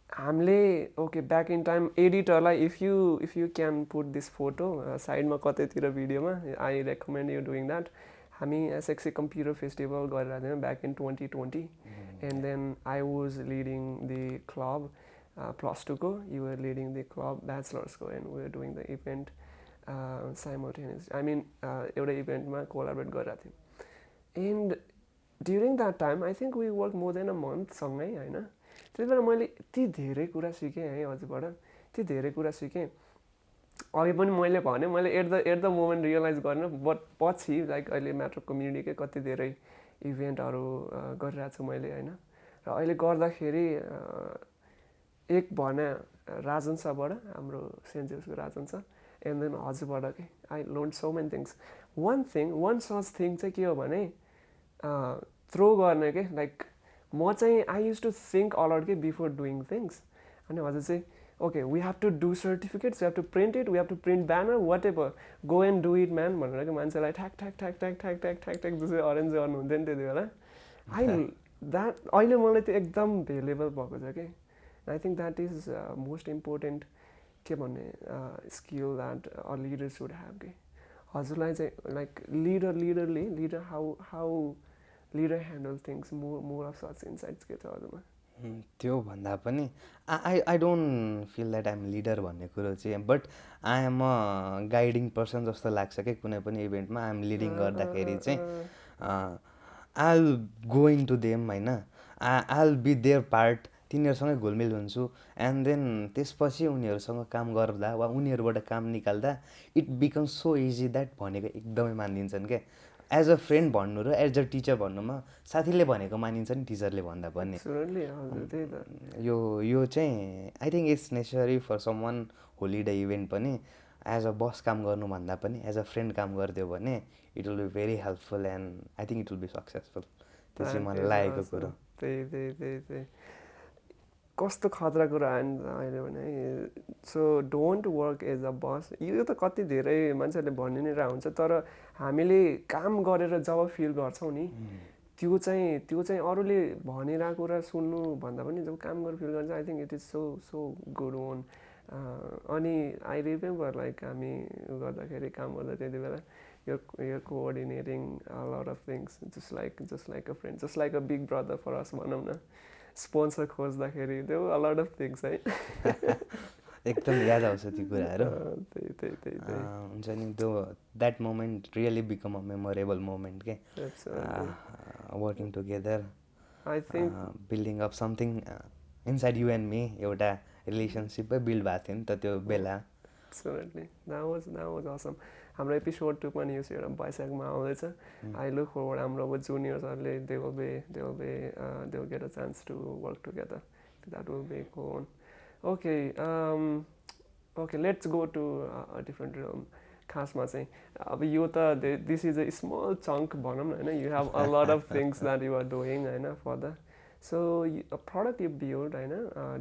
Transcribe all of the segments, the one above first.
हामीले okay back in time एडिटरलाई if you can put this photo साइडमा कतैतिर भिडियोमा I recommend you doing that हामी एसएक्सी कम्प्युटर फेस्टिभल गरिरहेको थियौँ back in 2020 and then I was leading the club +2 को you were leading the club ब्याचलर्सको and we are doing the event simultaneous I mean एउटा इभेन्टमा collaborate गरिरहेको थियौँ and during that time I think we work more than a month सँगै होइन त्यति बेला मैले यति धेरै कुरा सिकेँ है हजुरबाट यति धेरै कुरा सिकेँ अघि पनि मैले भने मैले एट द मोमेन्ट रियलाइज गरेन बट पछि लाइक अहिले म्याटर कम्युनिटीकै कति धेरै इभेन्टहरू गरिरहेको छु मैले होइन र अहिले गर्दाखेरि एक भने राजन सरबाट हाम्रो सेन्ट जेम्सको राजन सर एन्ड देन हजुरबाट के I learn so many things one such thing चाहिँ के हो भने थ्रो गर्ने के लाइक म चाहिँ I use to think alert के बिफोर डुइङ थिङ्स अनि हजुर चाहिँ okay we have to do certificates we have to print it we have to print banner whatever go and do it man भनेर कि मान्छेलाई ठ्याक ठ्याक ठ्याक ठ्याक ठ्याक ठ्याक ठ्याक ठ्याक जसरी अरेन्ज गर्नुहुन्थ्यो नि त्यति बेला अहिले मलाई त्यो एकदम भेलेबल भएको छ कि I think that is most important के भन्ने skill that a leader should have कि हजुरलाई चाहिँ like leader how leader handle things more of such insights के छ हजुरमा त्यो भन्दा पनि I don't feel that I'm leader भन्ने कुरो चाहिँ but I am a guiding person जस्तो लाग्छ कि कुनै पनि इभेन्टमा आइएम लिडिङ गर्दाखेरि चाहिँ I will go in to them होइन I will be there part तिनीहरूसँगै घुलमिल हुन्छु एन्ड देन त्यसपछि उनीहरूसँग काम गर्दा वा उनीहरूबाट काम निकाल्दा it becomes so easy that भनेको एकदमै मानिदिन्छन् क्या एज अ फ्रेन्ड भन्नु र एज अ टिचर भन्नुमा साथीले भनेको मानिन्छ नि टिचरले भन्दा पनि यो चाहिँ I think it's necessary for some one holiday event पनि एज अ बस काम गर्नुभन्दा पनि एज अ फ्रेन्ड काम गरिदियो भने it will be very helpful and I think it will be successful त्यो चाहिँ मलाई लागेको कुरो त्यही कस्तो खतरा कुरा आयो नि अहिले भने so don't work as a boss यो त कति धेरै मान्छेहरूले भनि नै रहेको हुन्छ तर हामीले काम गरेर जब फिल गर्छौँ नि त्यो चाहिँ अरूले भनिरहेको कुरा सुन्नु भन्दा पनि जब काम गरेर फिल गर्छ I think it is so good one अनि आई रिमेम्बर लाइक हामी गर्दाखेरि काम गर्दा त्यति बेला यो coordinating a lot of things just like a friend just like a big brother for us भनौँ न स्पोन्सर खोज्दाखेरि त्यो अ लट अफ थिङ्स है एकदम याद आउँछ ती कुराहरू हुन्छ नि त्यो that moment really become a memorable moment के working together I think building up something inside you and me एउटा रिलेसनसिपै बिल्ड भएको थियो नि त त्यो बेला एब्सोल्युटली द्याट वाज असम हाम्रो एपिसोड 2 पनि यो एउटा वैशाखमा आउँदैछ आई लुक फरवर्ड हाम्रो अब जुनियर्सहरूले they will get a chance to work together that will be कोन okay let's go to a different realm खासमा चाहिँ अब यो त this is a small chunk भनौँ न होइन you have a lot of things that you are doing होइन further so product you build होइन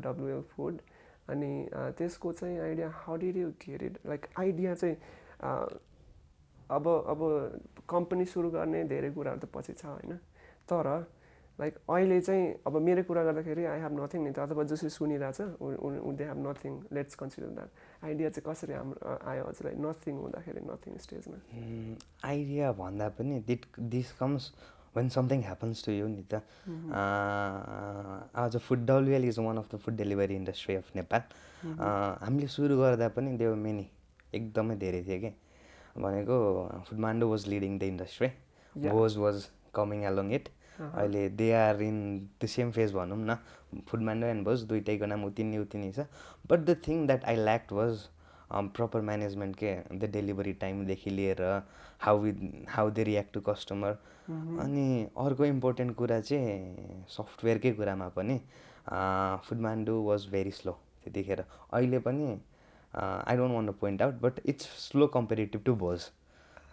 डब्लुएल फुड अनि त्यसको चाहिँ idea how did you get it like idea चाहिँ अब कम्पनी सुरु गर्ने धेरै कुराहरू त पछि छ होइन तर लाइक अहिले चाहिँ अब मेरो कुरा गर्दाखेरि आई हेभ नथिङ नि त अथवा जसरी सुनिरहेछ they have nothing let's consider that idea चाहिँ कसरी हाम्रो आयो हजुरलाई नथिङ हुँदाखेरि नथिङ स्टेजमा आइडिया भन्दा पनि this comes when something happens to you नि त आज food WL is one of the food delivery industry of Nepal हामीले सुरु गर्दा पनि देव मेनी एकदमै धेरै थिए कि भनेको Foodmandu was leading the industry Bhoj was coming along it अहिले they are in the same phase भनौँ न फुडमान्डो एन्ड भोज दुइटैको नाम उति छ but the thing that I lacked was proper management के द डेलिभरी टाइमदेखि लिएर how they react to customer अनि अर्को इम्पोर्टेन्ट कुरा चाहिँ सफ्टवेयरकै कुरामा पनि फुडमान्डो वाज भेरी स्लो त्यतिखेर अहिले पनि I don't want to point out but it's slow comparative to Bhoj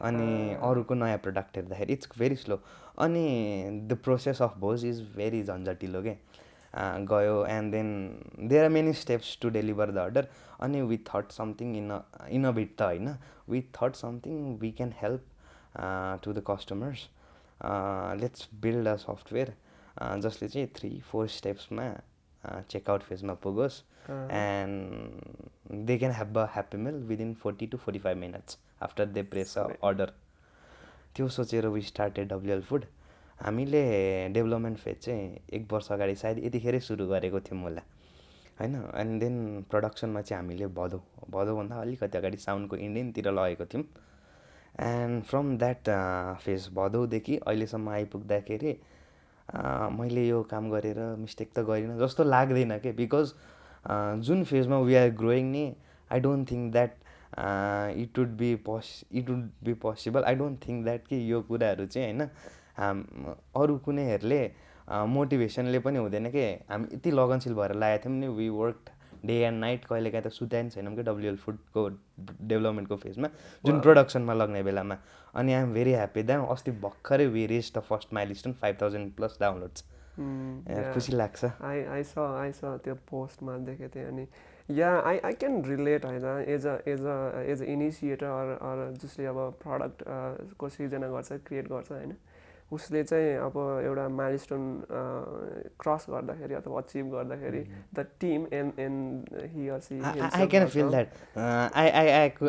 अनि अरूको नयाँ प्रडक्ट हेर्दाखेरि इट्स भेरी स्लो अनि the process of Bhoj is very झन्झटिलो के गयो and then there are many steps to deliver the order अनि we thought something in a bit त होइन we thought something we can help to the customers let's build a software जसले चाहिँ 3-4 स्टेप्समा checkout फेजमा पुगोस् and they can have a happy meal within 40 to 45 minutes after they press a order. त्यो सोचेर we started WL food. हामीले development phase चाहिँ 1 वर्ष अगाडि सायद यतिखेरै सुरु गरेको थियौँ होला होइन। एन्ड देन प्रडक्सनमा चाहिँ हामीले भदौभन्दा अलिकति अगाडि साउन्डको इन्डियनतिर लगेको थियौँ। एन्ड फ्रम द्याट फेज भदौदेखि अहिलेसम्म आइपुग्दाखेरि मैले यो काम गरेर मिस्टेक त गरिनँ जस्तो लाग्दैन के, बिकज जुन फेजमा वी आर ग्रोइङ नि I don't think that it would be possible. I don't think that कि यो कुराहरू चाहिँ होइन अरू कुनैहरूले मोटिभेसनले पनि हुँदैन कि हामी यति लगनशील भएर लागेको थियौँ नि। We work day and night, कहिलेकाहीँ त सुत्या पनि छैनौँ कि डब्लुएल फुडको डेभलपमेन्टको फेजमा जुन प्रोडक्सनमा लाग्ने बेलामा। अनि I am very happy that अस्ति भर्खरै we reach the first milestone 5000+ downloads. खुसी लाग्छ। आई स त्यो पोस्टमा देखेको थिएँ। अनि आई क्यान रिलेट होइन एज अ इनिसिएटर अर जसले अब प्रडक्टको सिर्जना गर्छ, क्रिएट गर्छ होइन, उसले चाहिँ अब एउटा माइलस्टोन क्रस गर्दाखेरि अथवा अचिभ गर्दाखेरि the team and he or she I can feel that.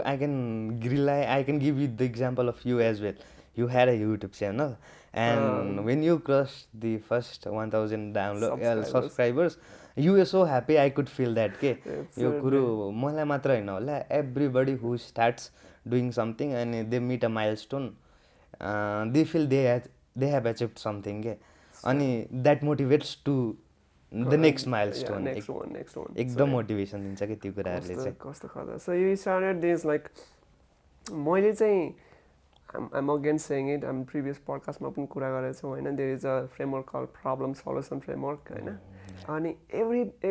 I can give you the example of you as well. You had a YouTube channel, and when you crossed the first 1000 subscribers, you were so happy. I could feel that. के यो कुरो मलाई मात्र हैन होला, everybody who starts doing something and they meet a milestone, they feel they have achieved something. के अनि that motivates to the next milestone. Next one. एकदम मोटिभेसन दिन्छ कि त्यो कुराहरूले चाहिँ। कस्तो खतरा। So you started this like मैले चाहिँ I'm again saying it, I'm previous podcastमा पनि कुरा गरेको छु होइन, there is a framework called problem solution framework होइन। अनि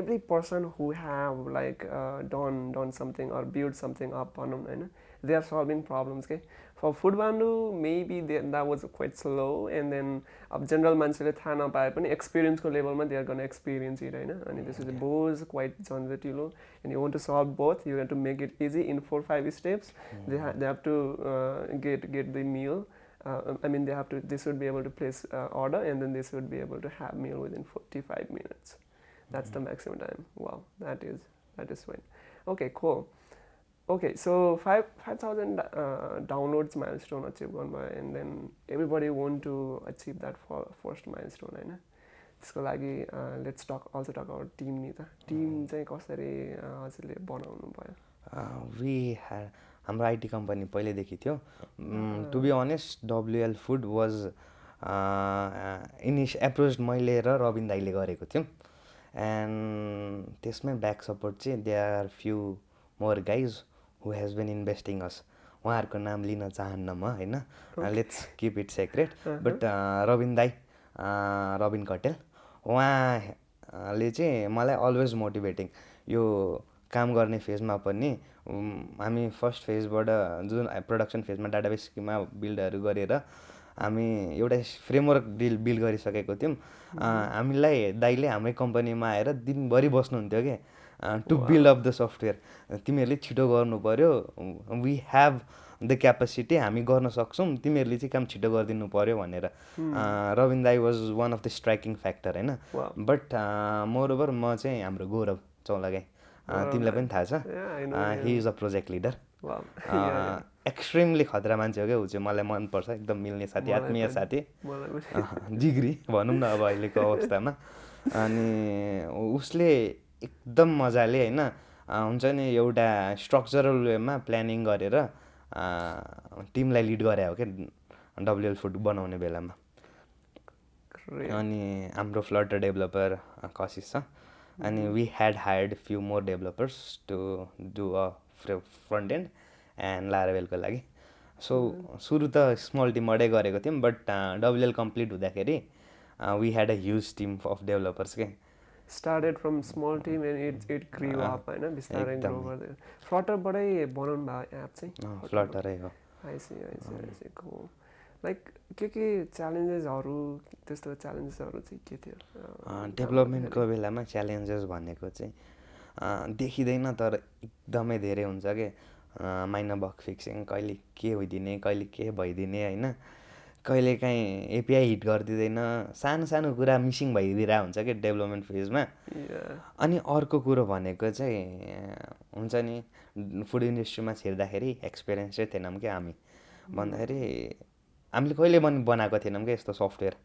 every person who have like done something or built something up भनौँ होइन, they are solving problems के। For food bandu maybe that was quite slow, and then अब general मान्छेले थाहा नपाए पनि experience को level मा they are gonna experience it होइन। अनि this is both quite झन्झटिलो, and you want to solve both, you have to make it easy in 4-5 steps. They have to get the meal. I mean they should be able to place order, and then they should be able to have meal within 45 minutes. That's the maximum time. Wow, that is fine. Okay, cool. Okay, so 5,000 downloads milestone achieve गर्नुभयो, and then everybody want to achieve that first milestone होइन। त्यसको लागि let's also talk about team नि त। Team चाहिँ कसरी हजुरले बनाउनु भयो? हाम्रो आइटी कम्पनी पहिल्यैदेखि थियो। To be honest WL food was approach मैले र रबिन दाइले गरेको थियौँ। एन्ड त्यसमै ब्याक सपोर्ट चाहिँ they are few more guys who has been investing us. उहाँहरूको नाम लिन चाहन्न म होइन, let's keep it secret. But Rabin Katel उहाँले चाहिँ मलाई अलवेज मोटिभेटिङ यो काम गर्ने फेजमा पनि। हामी फर्स्ट फेजबाट जुन प्रोडक्सन फेजमा डाटाबेस स्किममा बिल्डहरू गरेर हामी एउटा फ्रेमवर्क बिल्ड गरिसकेको थियौँ। हामीलाई दाइले हाम्रै कम्पनीमा आएर दिनभरि बस्नुहुन्थ्यो कि to build up the software. तिमीहरूले छिटो गर्नु पऱ्यो, वी हेभ द क्यापेसिटी, हामी गर्न सक्छौँ, तिमीहरूले चाहिँ काम छिटो गरिदिनु पऱ्यो भनेर। रबिन दाई was one of the striking factor होइन। बट मोरओभर म चाहिँ हाम्रो गौरव चौलागाई, तिमीलाई पनि थाहा छ, he is a project leader. Extremely खतरा मान्छे हो क्या ऊ चाहिँ, मलाई मनपर्छ, एकदम मिल्ने साथी, आत्मीय साथी, जिग्री भनौँ न अब अहिलेको अवस्थामा। अनि उसले एकदम मजाले होइन हुन्छ नि एउटा स्ट्रक्चरल वेमा प्लानिङ गरेर टिमलाई लिड गरे हो क्या डब्लुएल फुड बनाउने बेलामा। अनि हाम्रो फ्लटर डेभलपर कसिस छ, अनि we had hired few more developers to do a front end end लारावेलको लागि। सो सुरु त स्मल टिमबाटै गरेको थियौँ, बट डब्लुएल कम्प्लिट हुँदाखेरि we had a huge team of developers के। Started from small team and it grew up होइन, बिस्तारै ग्रो गर्दै। फ्लटरबाटै बनाउनु भयो एप चाहिँ? फ्लटरै हो। I C cool। लाइक के च्यालेन्जेसहरू, त्यस्तो च्यालेन्जेसहरू चाहिँ के थियो डेभलपमेन्टको बेलामा? च्यालेन्जेस भनेको चाहिँ देखिँदैन तर एकदमै धेरै हुन्छ कि। माइनर बग फिक्सिङ, कहिले के होइदिने, कहिले के भइदिने होइन, कहिलेकाहीँ एपिआई हिट गरिदिँदैन, सानो सानो कुरा मिसिङ भइदिरहेको हुन्छ क्या डेभलपमेन्ट फेजमा। अनि अर्को कुरो भनेको चाहिँ हुन्छ नि फुड इन्डस्ट्रीमा छिर्दाखेरि एक्सपिरियन्स चाहिँ थिएनौँ क्या हामी। भन्दाखेरि हामीले कहिले पनि बनाएको थिएनौँ क्या यस्तो software.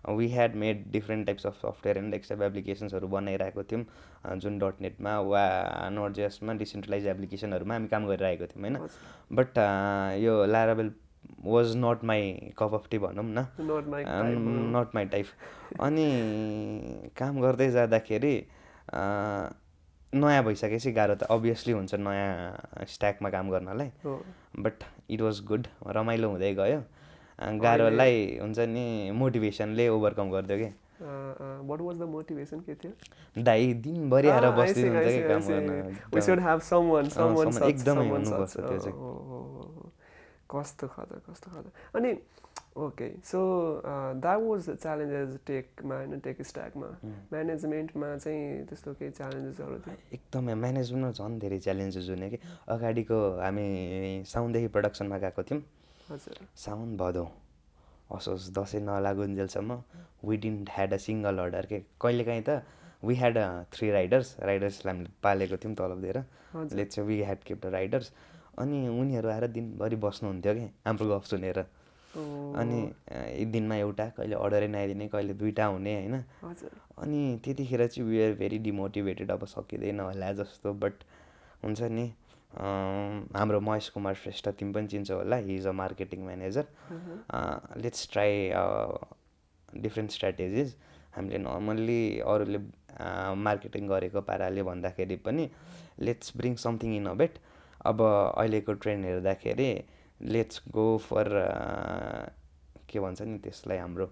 We had made different types of software and desktop एप्लिकेसन्सहरू बनाइरहेको थियौँ, जुन .netमा वा नोट.js डिसेन्ट्रलाइज एप्लिकेसनहरूमा हामी काम गरिरहेको थियौँ होइन। बट यो लाराबेल was not my cup of tea भनौँ न, नट माई टाइप। अनि काम गर्दै जाँदाखेरि नयाँ भइसकेपछि गाह्रो त अभियसली हुन्छ नयाँ स्ट्याकमा काम गर्नलाई, बट इट वाज गुड, रमाइलो हुँदै गयो। गाह्रोलाई हुन्छ नि मोटिभेसनले ओभरकम गरिदियो कि। What was the motivation के थियो? दाइ दिनभरि आएर बस्दिनुहुन्थ्यो कि काम गर्न। We should have someone एकदमै हुनुपर्छ त्यो चाहिँ। कस्तो खतरा। अनि okay, so that was challenges टेकमा होइन, टेक स्ट्याकमा। म्यानेजमेन्टमा चाहिँ त्यस्तो केही च्यालेन्जेसहरू थियो? एकदमै म्यानेजमेन्टमा झन् धेरै च्यालेन्जेस हुने कि। अगाडिको हामी साउनदेखि प्रडक्सनमा गएको थियौँ। हजुर। साउन भदौ असोज दसैँ नलागुन्जेलसम्म we didn't had a single order के। कहिलेकाहीँ त वी ह्याड 3 राइडर्सलाई हामीले पालेको थियौँ तलब दिएर। Let's we had kept riders. अनि उनीहरू आएर दिनभरि बस्नुहुन्थ्यो कि हाम्रो गफ सुनेर। अनि एक दिनमा एउटा कहिले अर्डरै नआइदिने, कहिले 2टा हुने होइन। अनि त्यतिखेर चाहिँ वी आर भेरी डिमोटिभेटेड, अब सकिँदैन होला जस्तो। बट हुन्छ नि हाम्रो महेश कुमार श्रेष्ठ, तिमी पनि चिन्छौ होला, he is a marketing manager. Let's try different strategies. हामीले नर्मल्ली अरूले मार्केटिङ गरेको पाराले भन्दाखेरि पनि लेट्स ब्रिङ समथिङ इनोभेट। अब अहिलेको ट्रेन्ड हेर्दाखेरि लेट्स गो फर के भन्छ नि त्यसलाई, हाम्रो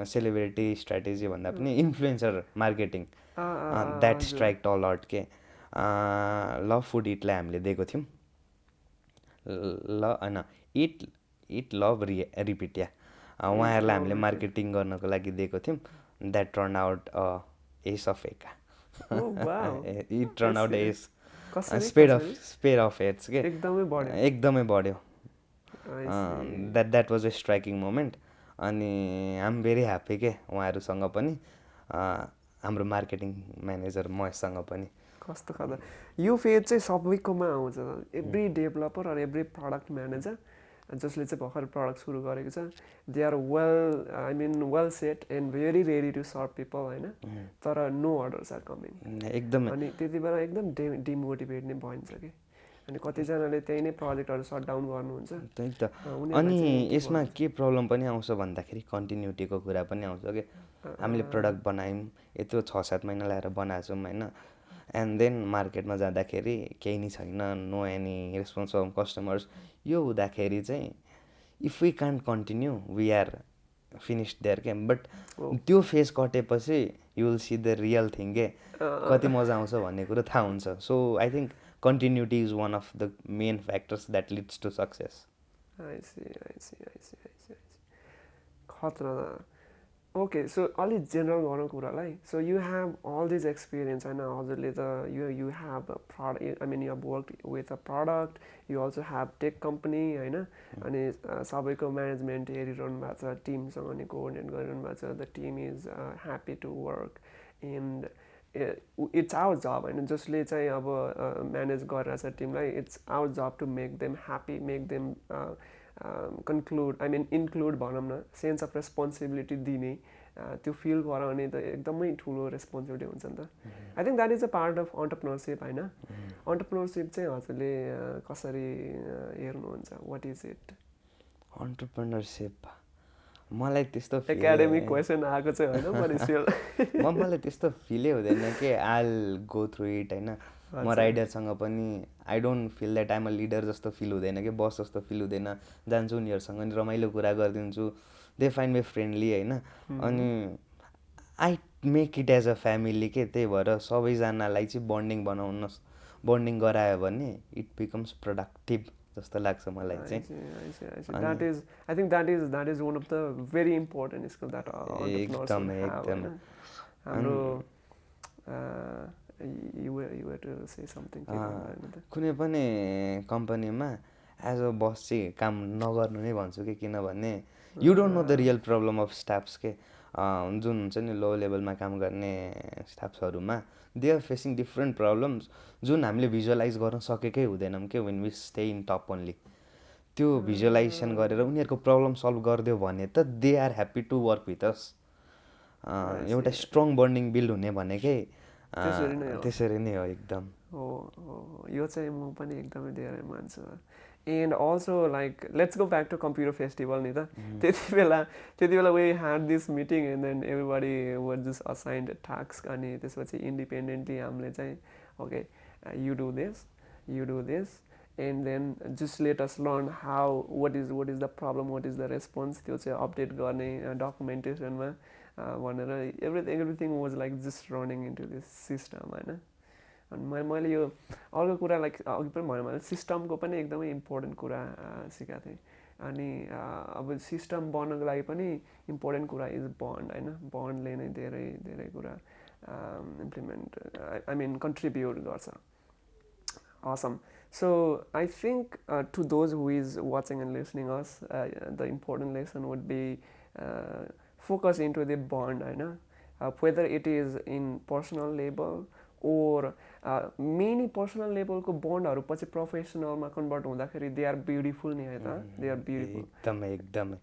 सेलिब्रिटी स्ट्राटेजी भन्दा पनि इन्फ्लुएन्सर मार्केटिङ, द्याट स्ट्राइक टल आउट के। लभ फुड इटलाई हामीले दिएको थियौँ, होइन इट लभ रिपिट या, उहाँहरूलाई हामीले मार्केटिङ गर्नको लागि दिएको थियौँ। That turn out as of एका, it turn out as spare of heads के, एकदमै बढ्यो। That was a striking moment. अनि आइ एम भेरी ह्याप्पी के उहाँहरूसँग पनि, हाम्रो मार्केटिङ म्यानेजर महेशसँग पनि। कस्तो खतरा। यो फेज चाहिँ सबैकोमा आउँछ, every developer or every product manager जसले चाहिँ भर्खर प्रडक्ट सुरु गरेको छ, they are well set and very ready to serve people होइन, तर नो अर्डर्स आर कमिङ एकदमै। अनि त्यति बेला एकदम डिमोटिभेट नै भइन्छ कि। अनि कतिजनाले त्यही नै प्रोजेक्टहरू सट डाउन गर्नुहुन्छ। त्यही त। अनि यसमा के प्रब्लम पनि आउँछ भन्दाखेरि कन्टिन्युटीको कुरा पनि आउँछ कि। हामीले प्रडक्ट बनायौँ, यत्रो 6-7 महिना लगाएर बनाएको छौँ होइन, एन्ड देन मार्केटमा जाँदाखेरि केही नै छैन, no any response from customers. यो हुँदाखेरि चाहिँ if we can't continue we are finished there के। बट त्यो फेज कटेपछि you will see the real thing के, कति मजा आउँछ भन्ने कुरो थाहा हुन्छ। So I think continuity is one of the main factors that leads to success. I see. खतरा। Okay, so अलि जेनरल गरौँ कुरालाई। So you have all this experience होइन, हजुरले त you have a product, I mean you have worked with a product, you also have tech company होइन, अनि सबैको म्यानेजमेन्ट हेरिरहनु भएको छ, टिमसँग नि कोअर्डिनेट गरिरहनु भएको छ, the team is happy to work and it's our job होइन, जसले चाहिँ अब म्यानेज गरिरहेछ टिमलाई, it's our job to make them happy, make them include भनौँ न, सेन्स अफ रेस्पोन्सिबिलिटी दिने, त्यो फिल गराउने त एकदमै ठुलो रेस्पोन्सिबिलिटी हुन्छ नि त। I think that is a part of entrepreneurship होइन। अन्टरप्रेन्योरसिप चाहिँ हजुरले कसरी हेर्नुहुन्छ, वाट इज इट? अन्टरप्रेन्योरसिप मलाई त्यस्तो एकाडेमिक क्वेसन आएको चाहिँ होइन, मलाई त्यस्तो फिलै हुँदैन कि आइल गो थ्रु इट होइन। म राइडरसँग पनि I don't feel that I'm a leader जस्तो फिल हुँदैन कि, बस जस्तो फिल हुँदैन। जान्छु उनीहरूसँग नि रमाइलो कुरा गरिदिन्छु, दे फाइन्ड मी फ्रेन्डली होइन। अनि I make it as a family के, त्यही भएर सबैजनालाई चाहिँ बन्डिङ गरायो भने इट बिकम्स प्रोडक्टिभ जस्तो लाग्छ मलाई चाहिँ। I think that is one of the very important skill that entrepreneurs have. हाम्रो you were to say something. कुनै पनि कम्पनीमा एज अ बस चाहिँ काम नगर्नु नै भन्छु कि किनभने you don't know the real problem of staffs के जुन हुन्छ नि लो लेभलमा काम गर्ने स्टाफ्सहरूमा they are facing different problems जुन हामीले भिजुअलाइज गर्न सकेकै हुँदैनौँ कि when we stay in top only त्यो भिजुअलाइजेसन गरेर उनीहरूको प्रब्लम सल्भ गरिदियो भने त they are happy to work with us एउटा स्ट्रङ बन्डिङ बिल्ड हुने भनेकै त्यसरी नै हो एकदम हो यो चाहिँ म पनि एकदमै धेरै मान्छु and also like let's go back to computer festival नि त त्यति बेला we had this meeting and then everybody was just assigned task अनि त्यसपछि इन्डिपेन्डेन्टली हामीले चाहिँ okay you do this and then just let us learn how what is the problem what is the response त्यो चाहिँ update गर्ने डकुमेन्टेसनमा भनेर everything was like just running into this system होइन अनि मैले यो अर्को कुरा लाइक अघि पनि भन्यो भने सिस्टमको पनि एकदमै इम्पोर्टेन्ट कुरा सिकाएको थिएँ अनि अब सिस्टम बन्नको लागि पनि इम्पोर्टेन्ट कुरा इज बन्ड होइन बन्डले नै धेरै धेरै कुरा इम्प्लिमेन्ट आई मिन कन्ट्रिब्युट गर्छ awesome so I think to those who is watching and listening us the important lesson would be focus into the bond whether it is in personal level or many personal level को बन्डहरु पछि प्रोफेसनलमा convert हुँदाखेरि they are beautiful नि है त they are beautiful एकदमै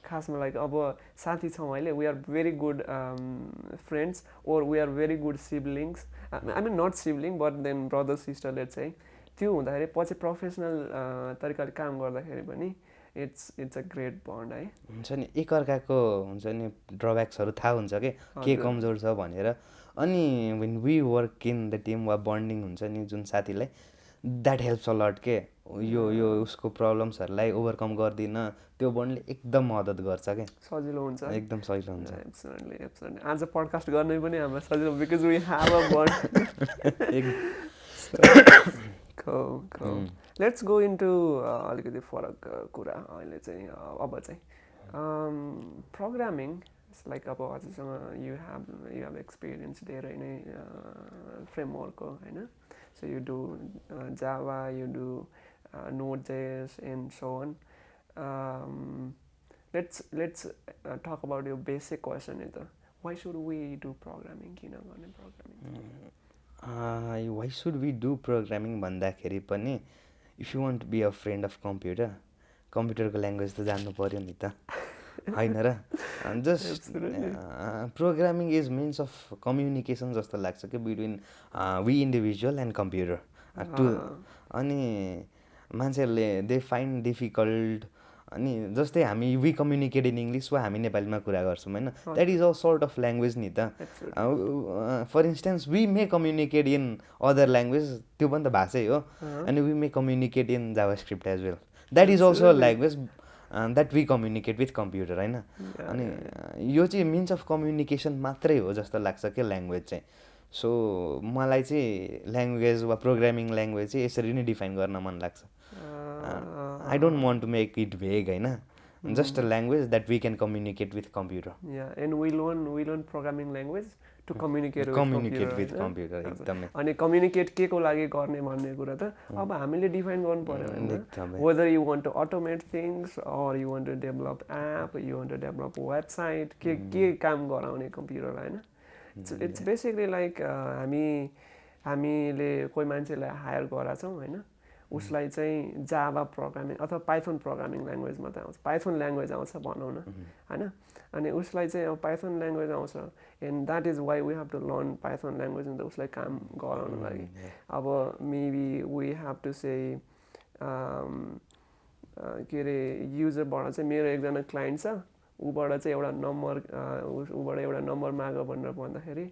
खासमा like अब साथी छौँ अहिले we are very good friends or we are very good siblings I mean not sibling but then brother सिस्टरले चाहिँ त्यो हुँदाखेरि पछि प्रोफेसनल तरिकाले काम गर्दाखेरि पनि इट्स अ ग्रेट बन्ड है हुन्छ नि एकअर्काको हुन्छ नि ड्रब्याक्सहरू थाहा हुन्छ के कमजोर छ भनेर अनि when we work in the team वा बन्डिङ हुन्छ नि जुन साथीलाई द्याट हेल्प्स अ लट के यो उसको प्रब्लम्सहरूलाई ओभरकम गर्दिन त्यो बन्डले एकदम मद्दत गर्छ क्या सजिलो हुन्छ एकदम सजिलो हुन्छ एब्सोल्युटली आज पडकास्ट गर्ने पनि हामीलाई सजिलो because we have a bond let's go into अलिकति फरक कुरा अहिले चाहिँ अब चाहिँ प्रोग्रामिङ लाइक अब हजुरसँग यु हेभ एक्सपिरियन्स धेरै नै फ्रेमवर्कको होइन so you do Java you do Node.js and so on. Let's talk about your basic question. Why should we do programming? Why should we do programming? भन्दाखेरि पनि if you want to be a friend of computer, कम्प्युटरको language त जान्नु पर्यो नि त होइन र just programming is means of communication जस्तो लाग्छ कि between we individual and computer अनि मान्छेहरूले दे फाइन्ड डिफिकल्ट अनि जस्तै हामी वी कम्युनिकेट इन इङ्ग्लिस वा हामी नेपालीमा कुरा गर्छौँ होइन that is a sort of language नि त for instance we may communicate in other language त्यो पनि त भाषै हो अनि we may communicate in JavaScript as well that is also a language that we communicate with computer होइन अनि यो चाहिँ मिन्स अफ कम्युनिकेसन मात्रै हो जस्तो लाग्छ क्या ल्याङ्ग्वेज चाहिँ सो मलाई चाहिँ ल्याङ्ग्वेज वा प्रोग्रामिङ ल्याङ्ग्वेज चाहिँ यसरी नै डिफाइन गर्न मन लाग्छ I don't want to make it vague, just a language that we can communicate with computer. Yeah, and we learn programming language to communicate with computer. एकदमै अनि communicate के को लागि गर्ने भन्ने कुरा त अब हामीले डिफाइन गर्नु पर्यो हैन whether you want to automate things or you want to develop app, you want to develop website के काम गराउने कम्प्युटरलाई हैन it's basically like हामीले कोही मान्छेलाई हायर गराछौँ हैन उसलाई चाहिँ जावा प्रोग्रामिङ अथवा पाइथन प्रोग्रामिङ ल्याङ्ग्वेज मात्रै आउँछ पाइथन ल्याङ्ग्वेज आउँछ भनौँ न हैन अनि उसलाई चाहिँ अब पाइथन ल्याङ्ग्वेज आउँछ and that is why we have to learn Python language नि त उसलाई काम गराउनु लागि अब maybe we have to say के अरे युजरबाट चाहिँ मेरो एकजना क्लाइन्ट छ ऊबाट चाहिँ एउटा नम्बर माग भनेर भन्दाखेरि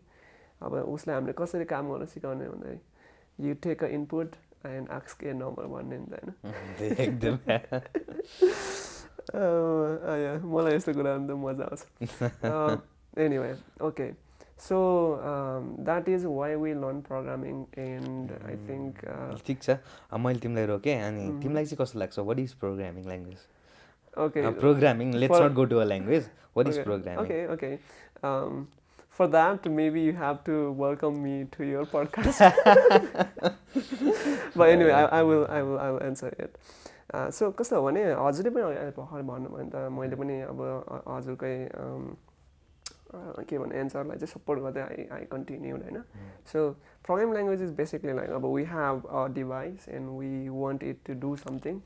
अब उसलाई हामीले कसरी काम गर्न सिकाउने भन्दाखेरि you take a input and ask a number भन्ने नि त एकदम मलाई यस्तो कुराहरू त मजा आउँछ anyway okay so that is why we learn programming and I think ठिक छ मैले तिमीलाई रोकेँ अनि तिमीलाई चाहिँ कस्तो लाग्छ what is programming language okay programming let's not go to a language what is programming okay For that, maybe you have to welcome me to your podcast. But anyway, I will answer it. So कस्तो हो भने हजुरले पनि भर्खर भन्नुभयो नि त मैले पनि अब हजुरकै के भन्ने एन्सरलाई चाहिँ सपोर्ट गर्दै आई कन्टिन्युड होइन so programming language is basically like अब we have a device and we want it to do something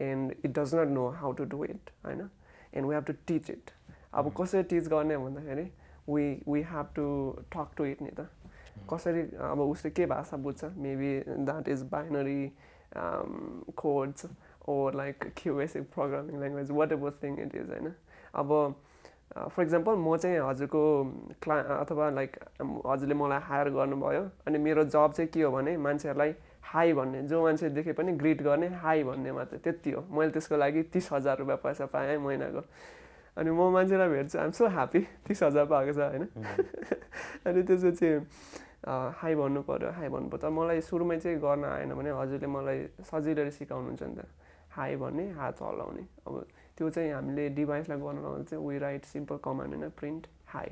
and it does not know how to do it होइन and we have to teach it अब कसरी teach गर्ने भन्दाखेरि we have to talk to it नि त कसरी अब उसले के भाषा बुझ्छ maybe that is binary codes or like basic programming language what ever thing it is होइन अब फर इक्जाम्पल म चाहिँ हजुरको अथवा लाइक हजुरले मलाई हायर गर्नुभयो अनि मेरो जब चाहिँ के हो भने मान्छेहरूलाई हाई भन्ने जो मान्छे देखे पनि ग्रिट गर्ने हाई भन्ने मात्रै त्यति हो मैले त्यसको लागि 30,000 रुपियाँ पैसा पाएँ महिनाको अनि म मान्छेलाई भेट्छु आइम सो ह्याप्पी 30,000 पाएको छ होइन अनि त्यसपछि हाई भन्नु पऱ्यो तर मलाई सुरुमै चाहिँ गर्न आएन भने हजुरले मलाई सजिलो सिकाउनुहुन्छ नि त हाई भन्ने हात हल्लाउने अब त्यो चाहिँ हामीले डिभाइसलाई गर्न लगाउँदा चाहिँ वी राइट सिम्पल कमान्ड होइन प्रिन्ट हाई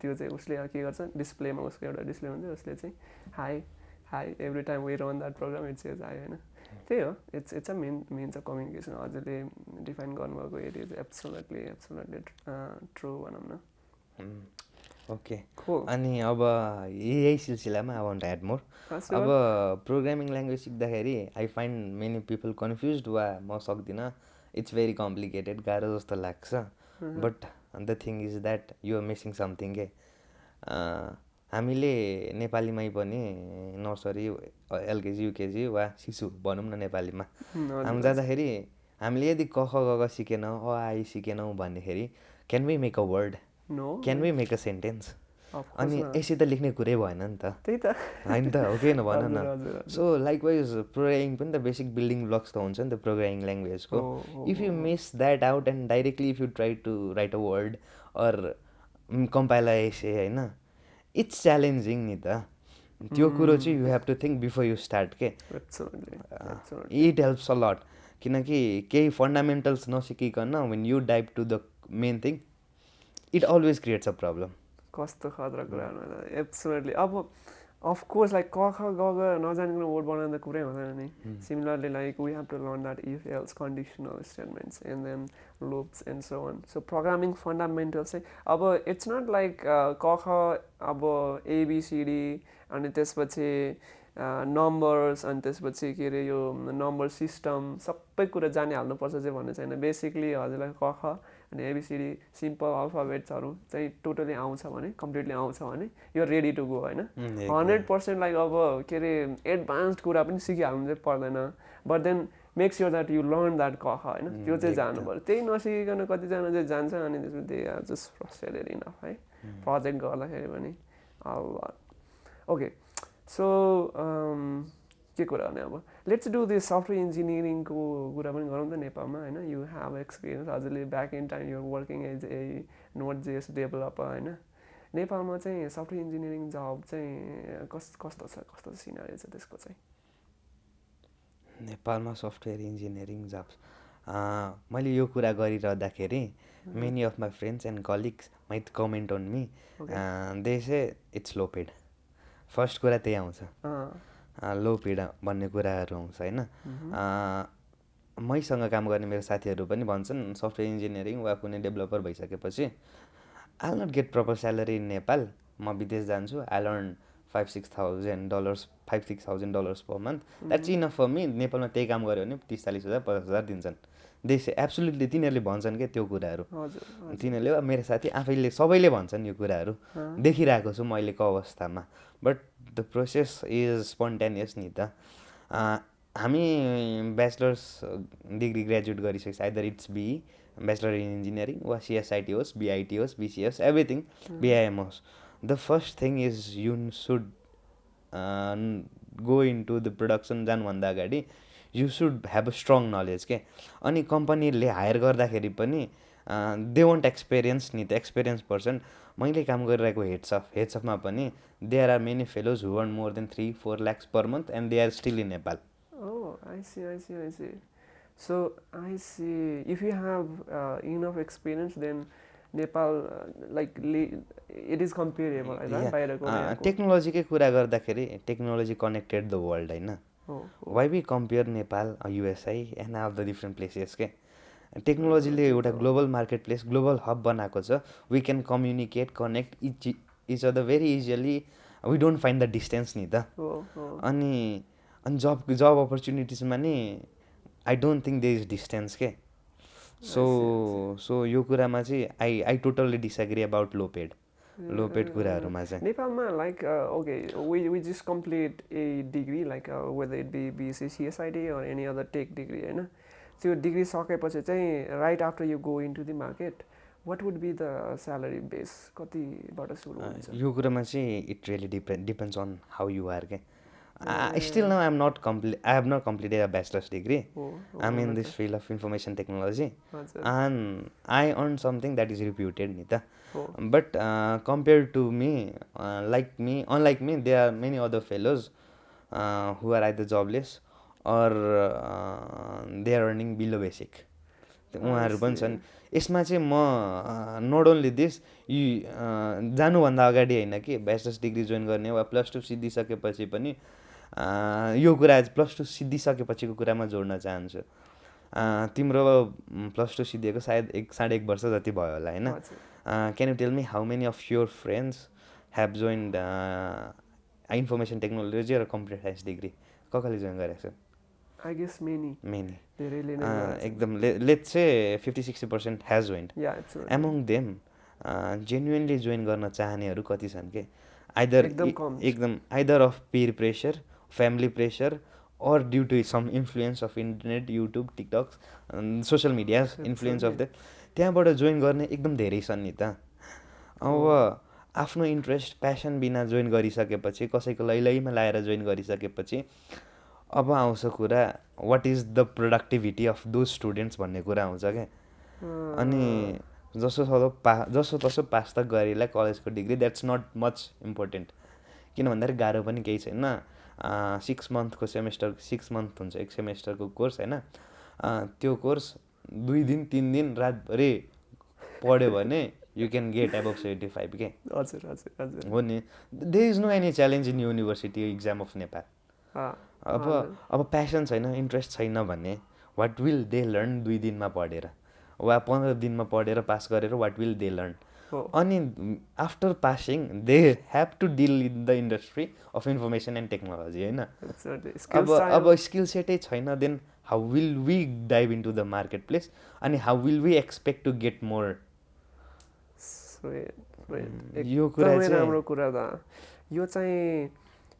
त्यो चाहिँ उसले के गर्छ डिस्प्लेमा उसको एउटा डिस्प्ले हुन्छ उसले चाहिँ hi every time we run that program it's is hi होइन त्यही हो it's a means of communication हजुरले डिफाइन गर्नुभएको इट इज एब्सोल्युटली ट्रु भनौँ न ओके अनि अब यही सिलसिलामा आई वान्ट एड मोर अब प्रोग्रामिङ ल्याङ्ग्वेज सिक्दाखेरि I find many people confuse वा म सक्दिनँ इट्स भेरी कम्प्लिकेटेड गाह्रो जस्तो लाग्छ but the thing is that you are missing something के हामीले नेपालीमै पनि नर्सरी एलकेजी युकेजी वा शिशु भनौँ न नेपालीमा हामी जाँदाखेरि हामीले यदि क ख ग घ सिकेनौँ अ आ इ सिकेनौँ भन्दाखेरि can we make a word can we make a sentence अनि यसै त लेख्ने कुरै भएन नि त त्यही त होइन त हो कि भन न सो लाइकवाइज प्रोग्रामिङ पनि त बेसिक बिल्डिङ ब्लक्स त हुन्छ नि त प्रोग्रामिङ ल्याङ्ग्वेजको if you miss that out and directly if you try to write a word or compile a essay होइन इट्स च्यालेन्जिङ नि त त्यो कुरो चाहिँ you have to think before you start के इट हेल्प्स अ लट किनकि केही fundamentals नसिकिकन when you dive to the main thing it always creates a problem कस्तो खतरा कुरा एब्सोल्युटली अब अफकोर्स लाइक क ख ग घ नजानेको वर्ड बनाउँदा कुरै हुँदैन नि similarly like we have to learn that if else conditional statements and then loops and so on so programming fundamentals चाहिँ अब इट्स नट लाइक क ख अब एबिसिडी अनि त्यसपछि नम्बर्स अनि त्यसपछि के अरे यो नम्बर सिस्टम सबै कुरा जानिहाल्नुपर्छ चाहिँ भन्ने छैन बेसिकली हजुरलाई क ख अनि एबिसिडी सिम्पल अल्फाबेट्सहरू चाहिँ टोटली आउँछ भने कम्प्लिटली आउँछ भने यो रेडी टु गो होइन 100% लाइक अब के अरे एडभान्स्ड कुरा पनि सिकिहाल्नु चाहिँ पर्दैन but then make sure that you learn that क ख होइन त्यो चाहिँ जानु पऱ्यो त्यही नसिकिकन कतिजना चाहिँ जान्छ अनि त्यसपछि they are just frustrated enough है प्रोजेक्ट गर्दाखेरि पनि ओके सो के कुरा गर्ने अब लेट्स डु दिस सफ्टवेयर इन्जिनियरिङको कुरा पनि गरौँ त नेपालमा होइन यु हेभ एक्सपिरियन्स हजुरले back in time you're working as a NodeJS developer होइन नेपालमा चाहिँ सफ्टवेयर इन्जिनियरिङ जब चाहिँ कस्तो छ सिनारी छ त्यसको चाहिँ नेपालमा सफ्टवेयर इन्जिनियरिङ जब्स मैले यो कुरा गरिरहँदाखेरि many of my friends and colleagues might comment on me they say it's low paid first कुरा त्यही आउँछ लो पेड भन्ने कुराहरू आउँछ होइन मैसँग काम गर्ने मेरो साथीहरू पनि भन्छन् सफ्टवेयर इन्जिनियरिङ वा कुनै डेभलपर भइसकेपछि I not get proper salary in Nepal म विदेश जान्छु I learn $5,000 $5,000 per month that's enough for me नेपालमा त्यही काम गऱ्यो भने 30,000 40,000 50,000 दिन्छन् देश एब्सोल्युटली तिनीहरूले भन्छन् क्या त्यो कुराहरू तिनीहरूले मेरो साथी आफैले सबैले भन्छन् यो कुराहरू देखिरहेको छु म अहिलेको अवस्थामा but the process is spontaneous नि त हामी ब्याचलर्स डिग्री ग्रेजुएट गरिसकेपछि either it's BE bachelor in engineering वा सिएसआइटी होस् बिआइटी होस् बिसिएस एभ्रिथिङ बिआइएम होस् the first thing is you should go in to the production जानुभन्दा अगाडि you should have a strong knowledge के अनि कम्पनीले हायर गर्दाखेरि पनि दे वन्ट एक्सपिरियन्स नि त एक्सपिरियन्स पर्सन मैले काम गरिरहेको हेड्सअपमा पनि there are many fellows who earn more than 3-4 lakhs per month and they are still in Nepal. Oh, I see. So I see. If you have enough experience, then Nepal it is comparable. टेक्नोलोजीकै कुरा गर्दाखेरि technology connected the world होइन why we compare Nepal USA and all the different places के टेक्नोलोजीले एउटा global market place global hub बनाएको छ we can communicate connect each other very easily we don't find the distance नि त अनि जब अपर्च्युनिटिजमा नि I don't think they is distance के सो यो कुरामा चाहिँ I totally disagree about low paid कुराहरूमा चाहिँ नेपालमा like okay we just complete a degree like whether it be BSc CSIT or any other tech degree होइन त्यो degree सकेपछि चाहिँ right after you go in to the market what would be the salary base कतिबाट सुरु हुन्छ यो कुरामा चाहिँ it really depends on how you are के still now I have not completed a bachelor's degree. I'm in this field of information technology and I earned something that is reputed nita. But compared to me, unlike me, there are many other fellows who are either jobless or they are earning below basic. उहाँहरू पनि छन् यसमा चाहिँ म not only this जानुभन्दा अगाडि होइन कि ब्याचलर्स डिग्री जोइन गर्ने वा +2 सिद्धिसकेपछि पनि यो कुरा +2 सिद्धिसकेपछिको कुरामा जोड्न चाहन्छु तिम्रो +2 सिद्धिएको सायद 1.5 वर्ष जति भयो होला होइन can you tell me how many of your friends have joined information technology र कम्प्युटर साइन्स डिग्री कसले जोइन गरेको छ I guess many. एकदम let's say 50-60% has joined. Yeah, absolutely. Among them, genuinely join गर्न चाहनेहरू कति छन् के either of peer pressure, family pressure, or due to some influence of internet, YouTube, TikTok, social media influence of that. त्यहाँबाट join गर्ने एकदम धेरै छन् नि त अब आफ्नो इन्ट्रेस्ट प्यासन बिना जोइन गरिसकेपछि कसैको लैलैमा लाएर जोइन गरिसकेपछि अब आउँछ कुरा what is the productivity of those students भन्ने कुरा आउँछ क्या अनि जसो तसो पास त गरेलाई कलेजको degree that's not much important किन भन्दाखेरि गाह्रो पनि केही छैन 6 मन्थको सेमेस्टर 6 मन्थ हुन्छ एक सेमेस्टरको कोर्स होइन त्यो कोर्स 2 दिन 3 दिन रातभरि पढ्यो भने यु क्यान गेट एबभ 75 के हजुर हो नि there is no any challenge in university exam of Nepal अब प्यासन छैन इन्ट्रेस्ट छैन भने वाट विल दे लर्न 2 दिनमा पढेर वा 15 दिनमा पढेर पास गरेर वाट विल दे लर्न अनि after passing they have to deal in the industry of information and technology होइन अब स्किल सेटै छैन then how will we dive into the market place अनि how will we expect to get more यो कुरा चाहिँ राम्रो कुरा त यो चाहिँ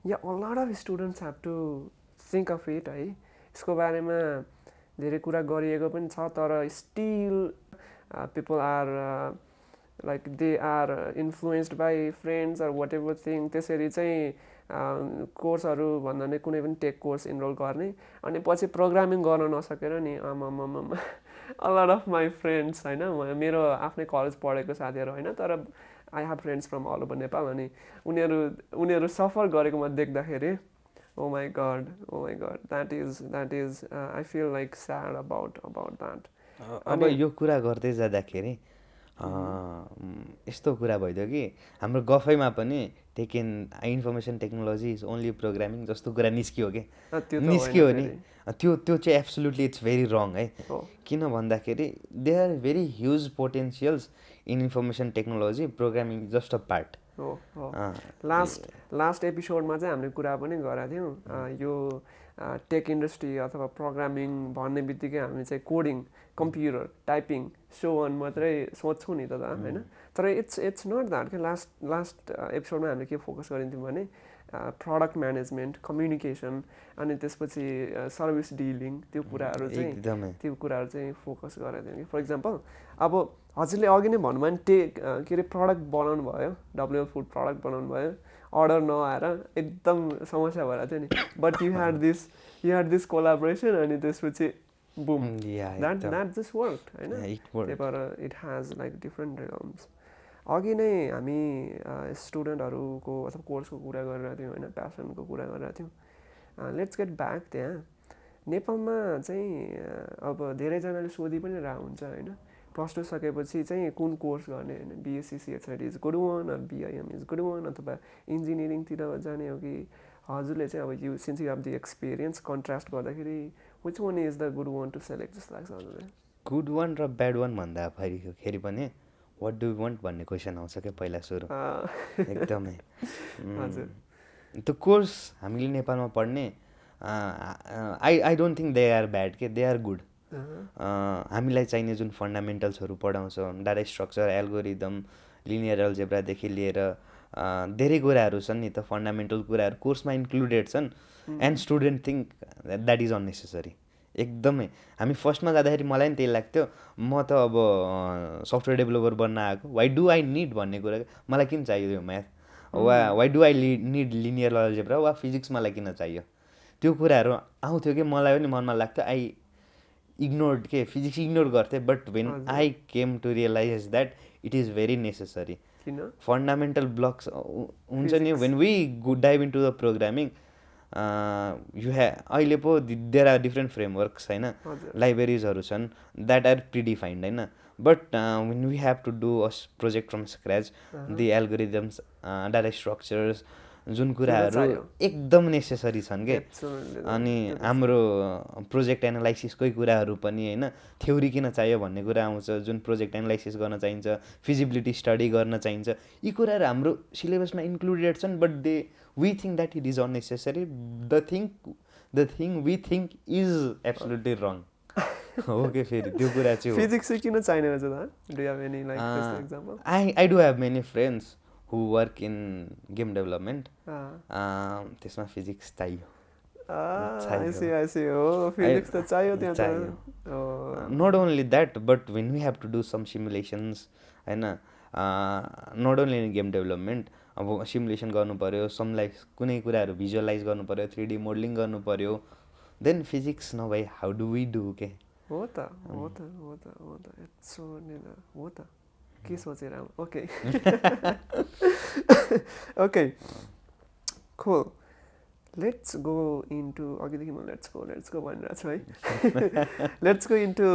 a lot of students have to think of it है यसको बारेमा धेरै कुरा गरिएको पनि छ तर still people are like they are influenced by friends or whatever thing त्यसरी चाहिँ कोर्सहरू भन्दा नै कुनै पनि टेक कोर्स इनरोल गर्ने अनि पछि प्रोग्रामिङ गर्न नसकेर नि a lot of my friends हैन मेरो आफ्नै कलेज पढेको साथीहरू हैन तर I have friends from all over Nepal अनि उनीहरू सफर गरेको म देख्दाखेरि oh my god that is I feel like sad about that अब यो कुरा गर्दै जाँदाखेरि यस्तो कुरा भइदियो कि हाम्रो गफैमा पनि take in information technology is only programming जस्तो कुरा निस्कियो कि निस्कियो नि त्यो चाहिँ एब्सोल्युटली इट्स भेरी रङ है किन भन्दाखेरि they are very huge potentials in information technology programming just a part last एपिसोडमा चाहिँ हामीले कुरा पनि गरेका थियौँ यो टेक इन्डस्ट्री अथवा प्रोग्रामिङ भन्ने बित्तिकै हामी चाहिँ coding computer typing so on मात्रै सोच्छौँ नि त होइन तर इट्स नट द्याट के लास्ट एपिसोडमा हामीले के फोकस गरिन्थ्यौँ भने प्रडक्ट म्यानेजमेन्ट कम्युनिकेसन अनि त्यसपछि सर्भिस डिलिङ त्यो कुराहरू चाहिँ फोकस गरेको थियौँ कि फर इक्जाम्पल अब हजुरले अघि नै भन्नुभयो नि के अरे प्रडक्ट बनाउनु भयो डब्लुएल फुड प्रडक्ट बनाउनु भयो अर्डर नआएर एकदम समस्या भइरहेको थियो नि but you had this collaboration अनि त्यसपछि बुम द्याट जस्ट वर्क होइन त्यही भएर इट ह्याज लाइक डिफ्रेन्ट रिलम्स अघि नै हामी स्टुडेन्टहरूको अथवा कोर्सको कुरा गरिरहेको थियौँ होइन प्यासनको कुरा गरिरहेको थियौँ लेट्स गेट ब्याक त्यहाँ नेपालमा चाहिँ अब धेरैजनाले सोधि पनि रहेको हुन्छ होइन +2 सकेपछि चाहिँ कुन कोर्स गर्ने होइन BSc CHID is good one or BIM is good one अथवा इन्जिनियरिङतिर जाने हो कि हजुरले चाहिँ अब you since you have the experience contrast गर्दाखेरि which one is the good one to select जस्तो लाग्छ हजुरलाई? गुड वान र ब्याड वान भन्दा फेरि पनि वाट डु वान्ट भन्ने क्वेसन आउँछ क्या पहिला सुरु एकदमै। त्यो कोर्स हामीले नेपालमा पढ्ने I don't think they are bad के, दे आर गुड। हामीलाई चाहिने जुन फन्डामेन्टल्सहरू पढाउँछ, डाटा स्ट्रक्चर, एल्गोरिदम, लिनियर एल्जेब्रादेखि लिएर धेरै कुराहरू छन् नि त, फन्डामेन्टल कुराहरू कोर्समा इन्क्लुडेड छन्। And student think that is unnecessary एकदमै। हामी फर्स्टमा जाँदाखेरि मलाई पनि त्यही लाग्थ्यो, म त अब सफ्टवेयर डेभलपर बन्न आएको, वाइ डु आई निड भन्ने कुरा, मलाई किन चाहियो यो math, why do I need linear algebra वा फिजिक्स मलाई किन चाहियो, त्यो कुराहरू आउँथ्यो कि मलाई पनि मनमा लाग्थ्यो। आई इग्नोर्ड के, फिजिक्स इग्नोर गर्थेँ, but when I came to realize that it is very necessary. Fundamental blocks हुन्छ नि, when we dive into the programming अहिले पो देयर आर डिफ्रेन्ट फ्रेमवर्क्स होइन, लाइब्रेरिजहरू छन् द्याट आर प्रिडिफाइन्ड होइन, but when we have to do a project from scratch, the algorithms, data structures, जुन कुराहरू एकदम नेसेसरी छन् के। अनि हाम्रो प्रोजेक्ट एनालाइसिसकै कुराहरू पनि होइन, थ्योरी किन चाहियो भन्ने कुरा आउँछ, जुन प्रोजेक्ट एनालाइसिस गर्न चाहिन्छ, फिजिबिलिटी स्टडी गर्न चाहिन्छ, यी कुराहरू हाम्रो सिलेबसमा इन्क्लुडेड छन्, but we think that it is unnecessary. The thing we think is absolutely wrong हो कि। फेरि त्यो कुरा चाहिँ फिजिक्स चाहिँ किन चाहिने रहेछ त? Do you have any like example? I do have many friends who work in game development, त्यसमा फिजिक्स चाहियो। I see. Oh, physics त चाहियो त्यहाँ त। Not only that, but when we have to do some simulations होइन, not only in game development, अब simulation गर्नु पऱ्यो, समलाइज कुनै कुराहरू भिजुअलाइज गर्नु पऱ्यो, 3D मोडलिङ गर्नु पऱ्यो, देन फिजिक्स नभए हाउ डु वी डु के। हो त हो त के सोचेर okay okay cool. Let's go into अघिदेखि म लेट्स गो भनिरहेको छु है। लेट्स गो इन्टु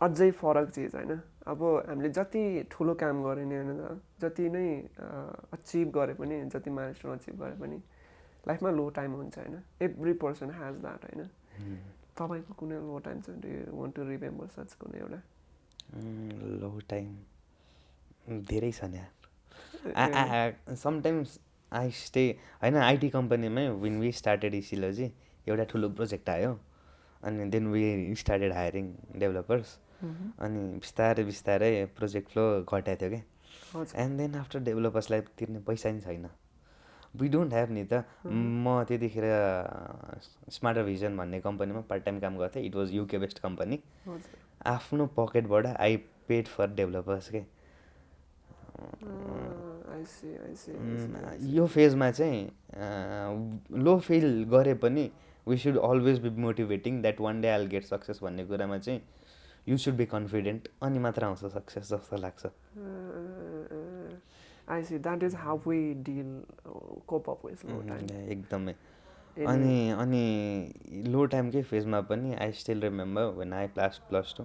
अझै फरक चिज होइन। अब हामीले जति ठुलो काम गरे नि होइन, जति नै अचिभ गरे पनि, जति माइलस्टोन अचिभ गरे पनि लाइफमा लो टाइम हुन्छ होइन। एभ्री पर्सन ह्याज द्याट होइन। तपाईँको कुनै लो टाइम छ? Do you want to remember such कुनै एउटा लो टाइम? धेरै छ नि। समटाइम्स आई स्टे होइन, आइटी कम्पनीमै वेन वी स्टार्टेड इसिलोजी एउटा ठुलो प्रोजेक्ट आयो, अनि then we started hiring developers, अनि बिस्तारै प्रोजेक्ट फ्लो घटाएको थियो क्या। एन्ड देन आफ्टर डेभलपर्सलाई तिर्ने पैसा नि छैन, वी डोन्ट ह्याभ नि त। म त्यतिखेर स्मार्टर भिजन भन्ने कम्पनीमा पार्ट टाइम काम गर्थेँ। It was UK based company. आफ्नो पकेटबाट आई पेड फर डेभलपर्स के। यो फेजमा चाहिँ लो फिल गरे पनि we should always be motivating that one day I get success भन्ने कुरामा चाहिँ यु सुड बी कन्फिडेन्ट, अनि मात्र आउँछ सक्सेस जस्तो लाग्छ। I see. That is how we cope up with low time. एकदमै। अनि लो टाइमकै फेजमा पनि I still remember when I plus two,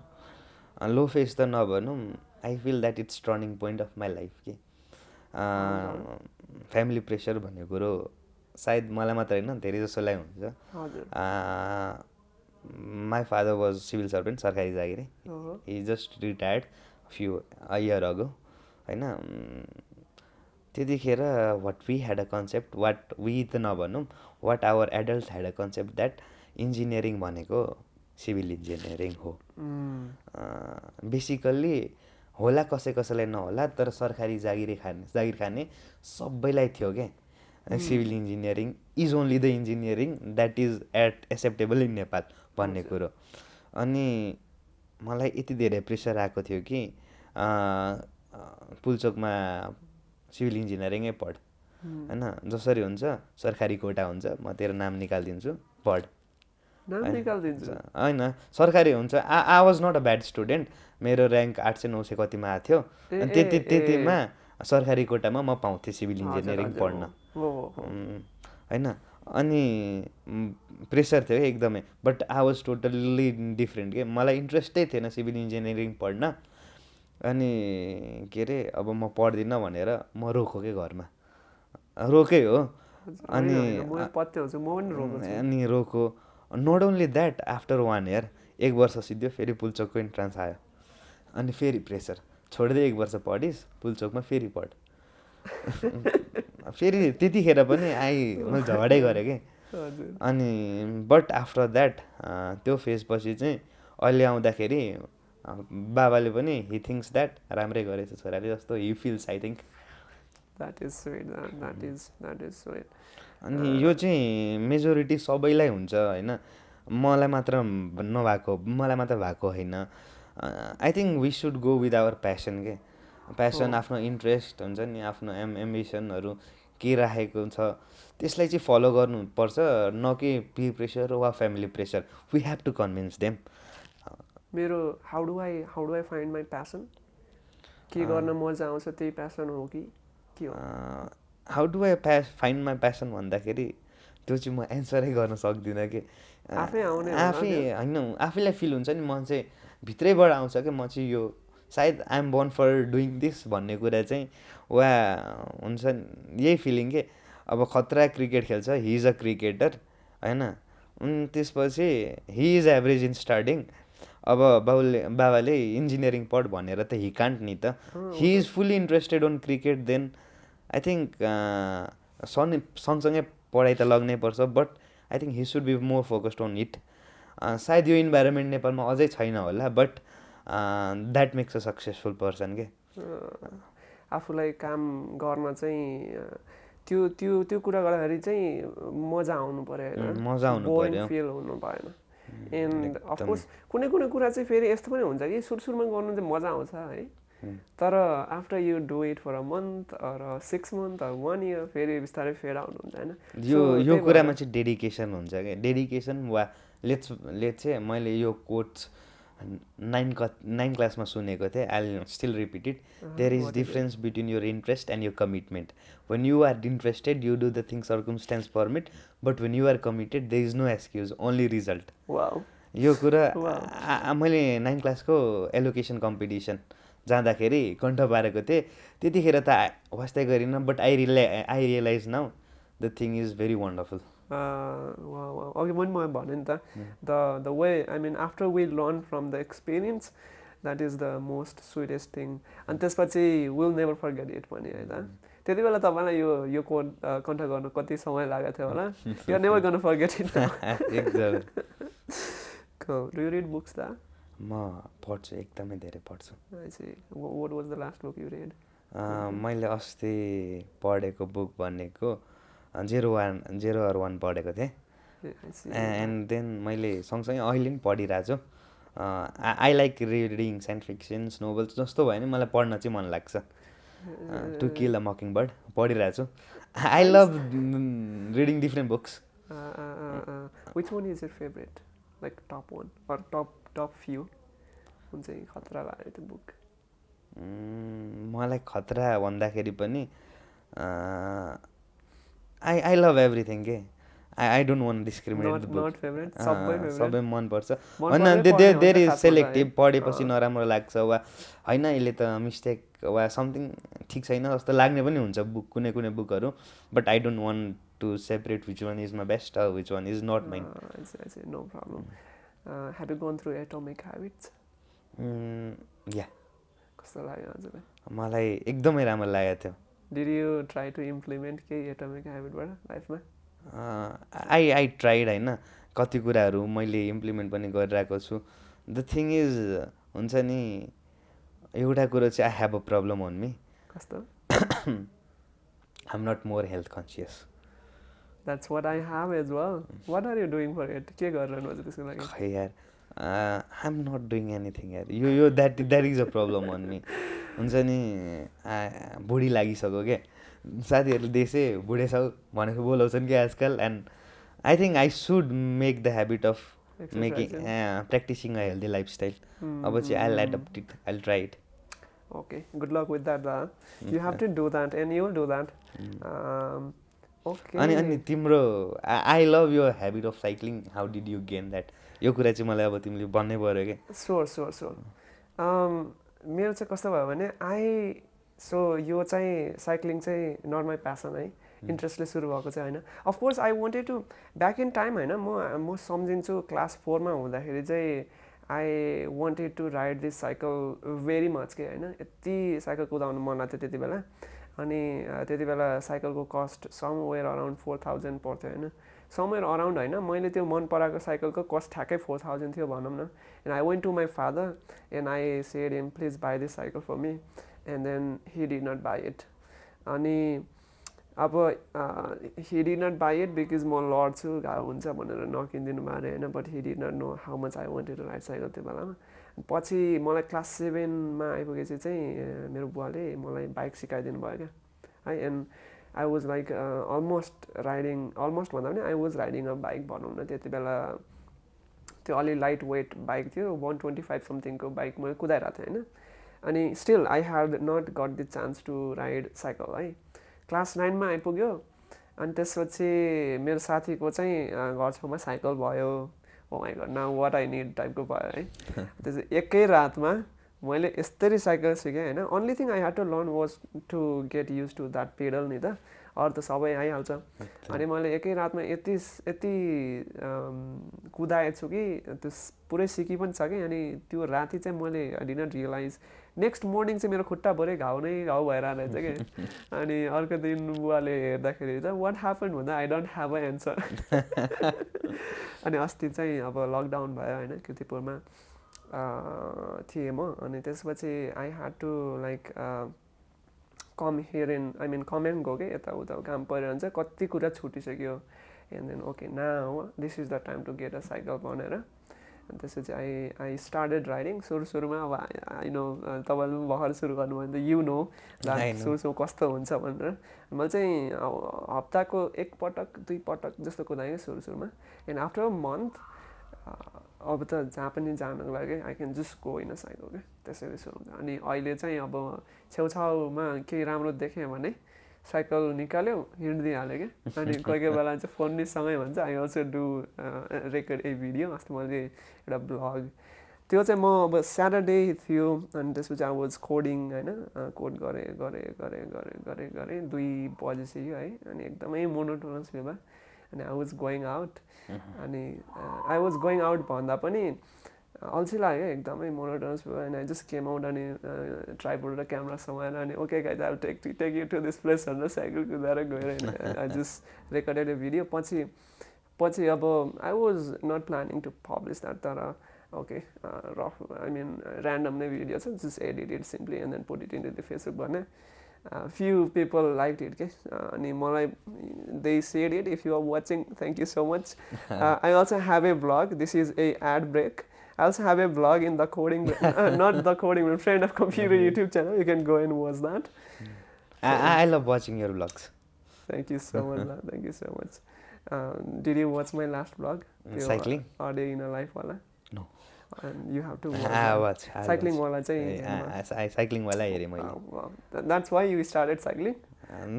low phase त नभनौँ, I feel that it's turning point of my life कि। फ्यामिली प्रेसर भन्ने कुरो सायद मलाई मात्र होइन, धेरै जसोलाई हुन्छ। My father was civil servant, सरकारी जागिरी। He just retired a year ago होइन। त्यतिखेर what we had a concept, what we त नभनौँ, what our adult had a concept that engineering भनेको सिभिल इन्जिनियरिङ हो। बेसिकल्ली होला कसैलाई नहोला, तर सरकारी जागिर खाने सबैलाई थियो क्या। Civil engineering is only the engineering that is acceptable in Nepal भन्ने कुरो। अनि मलाई यति धेरै प्रेसर आएको थियो कि पुल्चोकमा सिभिल इन्जिनियरिङै पढ होइन, जसरी हुन्छ सरकारी कोटा हुन्छ, म तेरो नाम निकालिदिन्छु पढ होइन, सरकारी हुन्छ। I was not a bad student, मेरो ऱ्याङ्क 800-900 कतिमा आएको थियो, अनि त्यतिमा सरकारी कोटामा म पाउँथेँ सिभिल इन्जिनियरिङ पढ्न होइन। अनि प्रेसर थियो एकदमै, but I was totally different के। मलाई इन्ट्रेस्टै थिएन सिभिल इन्जिनियरिङ पढ्न। अनि के अरे अब म पढ्दिनँ भनेर म रोको के घरमा, रोकै हो। अनि म पत्याउँछु म पनि रोको छु अनि रोको not only that after 1 year 1 वर्ष सिद्धो फेरि पुल्चोकको इन्ट्रान्स आयो अनि फेरि प्रेसर छोड्दै 1 वर्ष पढिस् पुल्चोकमा फेरि पढ फेरि त्यतिखेर पनि मैले झगडै गरेँ कि अनि बट आफ्टर द्याट त्यो फेजपछि चाहिँ अहिले आउँदाखेरि बाबाले पनि हि थिङ्क्स द्याट राम्रै गरेछ छोराले जस्तो he feels I think That is sweet. That is sweet. अनि यो चाहिँ मेजोरिटी सबैलाई हुन्छ होइन मलाई मात्र भएको होइन I think we should go with our passion के प्यासन आफ्नो इन्ट्रेस्ट हुन्छ नि आफ्नो एम्बिसनहरू के राखेको छ त्यसलाई चाहिँ फलो गर्नुपर्छ न कि पियर प्रेसर वा family pressure we have to convince them मेरो how do I find my passion के गर्न मजा आउँछ त्यही प्यासन हो कि के हो how do I find my passion भन्दाखेरि त्यो चाहिँ म एन्सरै गर्न सक्दिनँ कि आफै होइन आफैलाई फिल हुन्छ नि म चाहिँ भित्रैबाट आउँछ कि म चाहिँ यो सायद I am born for doing this भन्ने कुरा चाहिँ वा हुन्छ यही फिलिङ के अब खतरा क्रिकेट खेल्छ हि इज अ क्रिकेटर होइन त्यसपछि he is average in starting अब बाबाले इन्जिनियरिङ पढ भनेर त हि कान्ट नि त he is fully interested on cricket then I think सँगसँगै पढाइ त लाग्नै पर्छ but I think he should be more focused on it सायद यो इन्भाइरोमेन्ट नेपालमा अझै छैन होला but that makes a successful person के आफूलाई काम गर्न चाहिँ त्यो कुरा गर्दाखेरि चाहिँ मजा आउनु पर्यो होइन मजा आउनु पर्यो फिल हुनु भएन एन्ड अफकोर्स कुनै कुरा चाहिँ फेरि यस्तो पनि हुन्छ कि सुरुमा गर्नु चाहिँ मजा आउँछ है तर after you do it for a month or 6 month or 1 year फेरि बिस्तारै फेड आउट हुन्छ होइन यो कुरामा चाहिँ डेडिकेसन हुन्छ क्या डेडिकेसन वा लेट्स चाहिँ मैले यो कोट्स 9 क्लासमा सुनेको थिएँ I still repeat it there is difference between your interest and your commitment when you are interested you do the things circumstances permit but when you are committed there is no excuse only result यो कुरा मैले 9 क्लासको allocation competition जाँदाखेरि कण्ठ पारेको थिएँ त्यतिखेर त वास्तै गरिनँ but I realize now the thing is very wonderful अघि पनि मैले भने नि त the way I mean after we learn from the experience that is the most sweetest thing अनि त्यसपछि विल नेभर फर्गेट इट पनि होइन त्यति बेला तपाईँलाई यो कोड कण्ठ गर्न कति समय लागेको थियो होला यु आर नेभर गर्न forget it do you read books दा म पढ्छु एकदमै धेरै पढ्छु what was the last book you read मैले अस्ति पढेको बुक भनेको 0 or 1 पढेको थिएँ एन्ड देन मैले सँगसँगै अहिले पनि पढिरहेको छु I like reading science fictions novels जस्तो भयो नि मलाई पढ्न चाहिँ मन लाग्छ to kill a mocking bird पढिरहेको छु I love reading different books which one is your favourite like top 1 or top few कुन चाहिँ खतरा लाग्यो त्यो बुक मलाई खतरा भन्दाखेरि पनि I love everything के I don't want to discriminate the book. Not favorite. सबै मन पर्छ हैन देयर इज सेलेक्टिभ पढेपछि नराम्रो लाग्छ वा हैन अहिले त मिस्टेक वा समथिङ ठीक छैन जस्तो लाग्ने पनि हुन्छ बुक कुनै बुकहरू but I don't want to separate which one is my best or which one is not mine. No problem. Have you gone through Atomic Habits? Yeah. कस्तो लाग्यो हजुरलाई? मलाई एकदमै राम्रो लागेको थियो. Did you try to implement Atomic Habit बाट लाइफमा? I tried हैन कति कुराहरू मैले इम्प्लिमेन्ट पनि गरिरहेको छु. द थिङ इज हुन्छ नि एउटा कुरो चाहिँ I have a problem on me. कस्तो? I am not more health conscious. That's what I have as well. What are you doing for it? के गरिरहनु हुन्छ त्यसको लागि? खै यार I am not doing anything यार यो that is a problem on me. हुन्छ नि बुढी लागिसक्यो क्या साथीहरूले देशे बुढे छौ भनेको बोलाउँछन् कि आजकल and I think I should make the habit of making practicing a healthy lifestyle. अब चाहिँ I adapt it I try it. Okay, good luck with that. You have to do that and you will do that. Okay. अनि तिम्रो I love यो habit of cycling. How did you gain that? यो कुरा चाहिँ मलाई अब तिमीले भन्नै पर्यो क्या. Sure. मेरो चाहिँ कस्तो भयो भने यो चाहिँ साइक्लिङ चाहिँ नट माई प्यासन है. इन्ट्रेस्टले सुरु भएको चाहिँ होइन of course I wanted to back in time होइन म सम्झिन्छु क्लास 4मा हुँदाखेरि चाहिँ I wanted to ride this cycle very much के होइन यति साइकल कुदाउनु मन लाग्थ्यो त्यति बेला अनि त्यति बेला साइकलको कस्ट समवेयर अराउन्ड 4000 पर्थ्यो होइन समवेयर अराउन्ड होइन मैले त्यो मन पराएको साइकलको कस्ट ठ्याक्कै 4000 थियो भनौँ न and I went to my father and I said him please buy this cycle for me and then he did not buy it अनि अब he did not buy it because म लड्छु घाउ हुन्छ भनेर नकिनिदिनु भयो अरे होइन but he did not know how much I wanted to ride cycle त्यो बेलामा पछि मलाई क्लास 7मा आइपुगेपछि चाहिँ मेरो बुवाले मलाई बाइक सिकाइदिनु भयो क्या है and I was like almost भन्दा पनि I was riding a bike भनौँ न त्यति बेला त्यो अलि लाइट वेट बाइक थियो 125 समथिङको बाइक मैले कुदाइरहेको थिएँ होइन अनि still I had not got the chance to ride cycle है क्लास 9मा आइपुग्यो अनि त्यसपछि मेरो साथीको चाहिँ घर छेउमा साइकल भयो oh my God now what I need टाइपको भयो है त्यसपछि एकै रातमा मैले यस्तरी साइकल सिकेँ होइन only thing I had to learn was to get use to that pedal नि त अरू त सबै आइहाल्छ अनि मैले एकै रातमा यति कुदाएछु कि त्यो पुरै सिकि पनि सकेँ अनि त्यो राति चाहिँ मैले I did not realize next morning चाहिँ मेरो खुट्टा भरे घाउ नै घाउ भएर रहेछ कि अनि अर्को दिन बुवाले हेर्दाखेरि चाहिँ वाट ह्यापन भन्दा I don't have a answer अनि अस्ति चाहिँ अब लकडाउन भयो होइन किर्तिपुरमा थिएँ म अनि त्यसपछि I had to like come here in I mean come and go के यताउता काम परेर चाहिँ कति कुरा छुटिसक्यो and then okay now this is the time to get a cycle भनेर अनि त्यसपछि आई स्टार्टेड राइडिङ सुरुमा अब आई नो तपाईँले पनि भर्खर सुरु गर्नुभयो भने त यु नो सुरु कस्तो हुन्छ भनेर मैले चाहिँ हप्ताको 1 पटक 2 पटक जस्तो कुदाएँ सुरुमा एन्ड आफ्टर अ मन्थ अब त जहाँ पनि जानको लागि I can just go in a cycle क्या त्यसरी सुरु हुन्छ अनि अहिले चाहिँ अब छेउछाउमा केही राम्रो देखेँ भने साइकल निकाल्यो हिँड्दिहाल्यो क्या अनि कोही कोही बेला चाहिँ फोन नि सँगै भन्छ I also do record A video अस्ति मैले एउटा ब्लग त्यो चाहिँ म अब स्याटरडे थियो अनि त्यसपछि आई वाज कोडिङ होइन कोड गरेँ 2 बजिसक्यो है अनि एकदमै मोनोटोनस भयो अनि आई वाज गोइङ आउट अनि आई वाज गोइङ आउट भन्दा पनि अल्छी लाग्यो एकदमै मोनोटोनस भयो अनि आई जस्ट केम आउट अनि ट्राइपोड र क्यामेरा समाएर अनि okay guys I will take you to this place भनेर साइकल कुदाएर गएर I just recorded a video पछि अब I was not planning to publish that तर okay rough I mean random नै भिडियो छ just edit it simply and then put it in the Facebook भने few people liked it and they said it if you are watching thank you so much I also have a blog this is a ad break I also have a blog in the coding not the coding friend of computer YouTube channel you can go and watch that I love watching your vlogs thank you so much thank you so much did you watch my last vlog cycling or day in a life wala no and you have to watch cycling wala चाहिँ cycling वाला हेरेँ मैले that's why you started cycling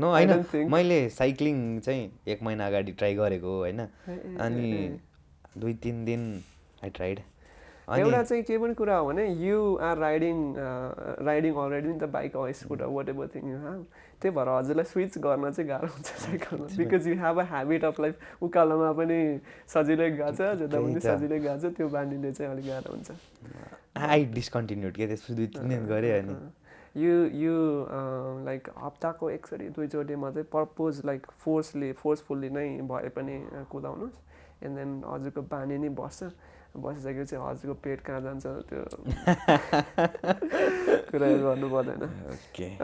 no होइन मैले cycling चाहिँ 1 महिना अगाडि try गरेको होइन अनि 2-3 दिन आई ट्राइड एउटा चाहिँ के पनि कुरा हो भने यु आर राइडिङ अलरेडी नि त bike or scooter whatever thing you have त्यही भएर हजुरलाई स्विच गर्न चाहिँ गाह्रो हुन्छ साइकलमा because you have a habit of life उकालोमा पनि सजिलै गएको छ जता पनि सजिलै गएको छ त्यो बानीले चाहिँ अलिक गाह्रो हुन्छ आई डिस्कन्टिन्युड के त्यसपछि 2-3 दिन गरेँ अनि यु लाइक हप्ताको 1-2 मात्रै पर्पोज लाइक फोर्सफुल्ली नै भए पनि कुदाउनुहोस् एन्ड देन हजुरको बानी नै बसिसकेपछि हजुरको पेट कहाँ जान्छ त्यो कुराहरू गर्नु पर्दैन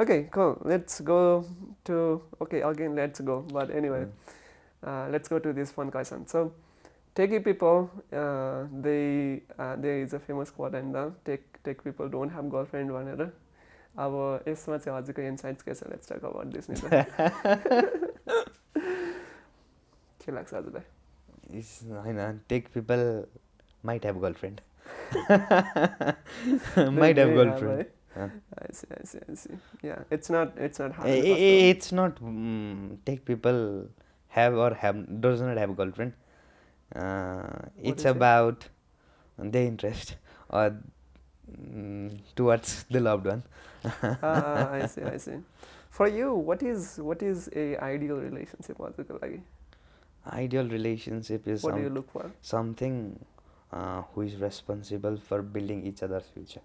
okay cool let's go to okay again let's go but anyway let's go to this fun question so techy people there is a famous quote and the tech people don't have girlfriend भनेर अब यसमा चाहिँ हजुरको insights के छ let's talk about this नि के लाग्छ हजुरलाई होइन tech people might have girlfriend might have girlfriend I see yeah it's not 100%. It's not tech people have or does not have girlfriend it's about their interest or towards the loved one I see For you, what is a ideal relationship हजुरको लागि? Ideal relationship is What do you look for? something who is responsible for building each other's future.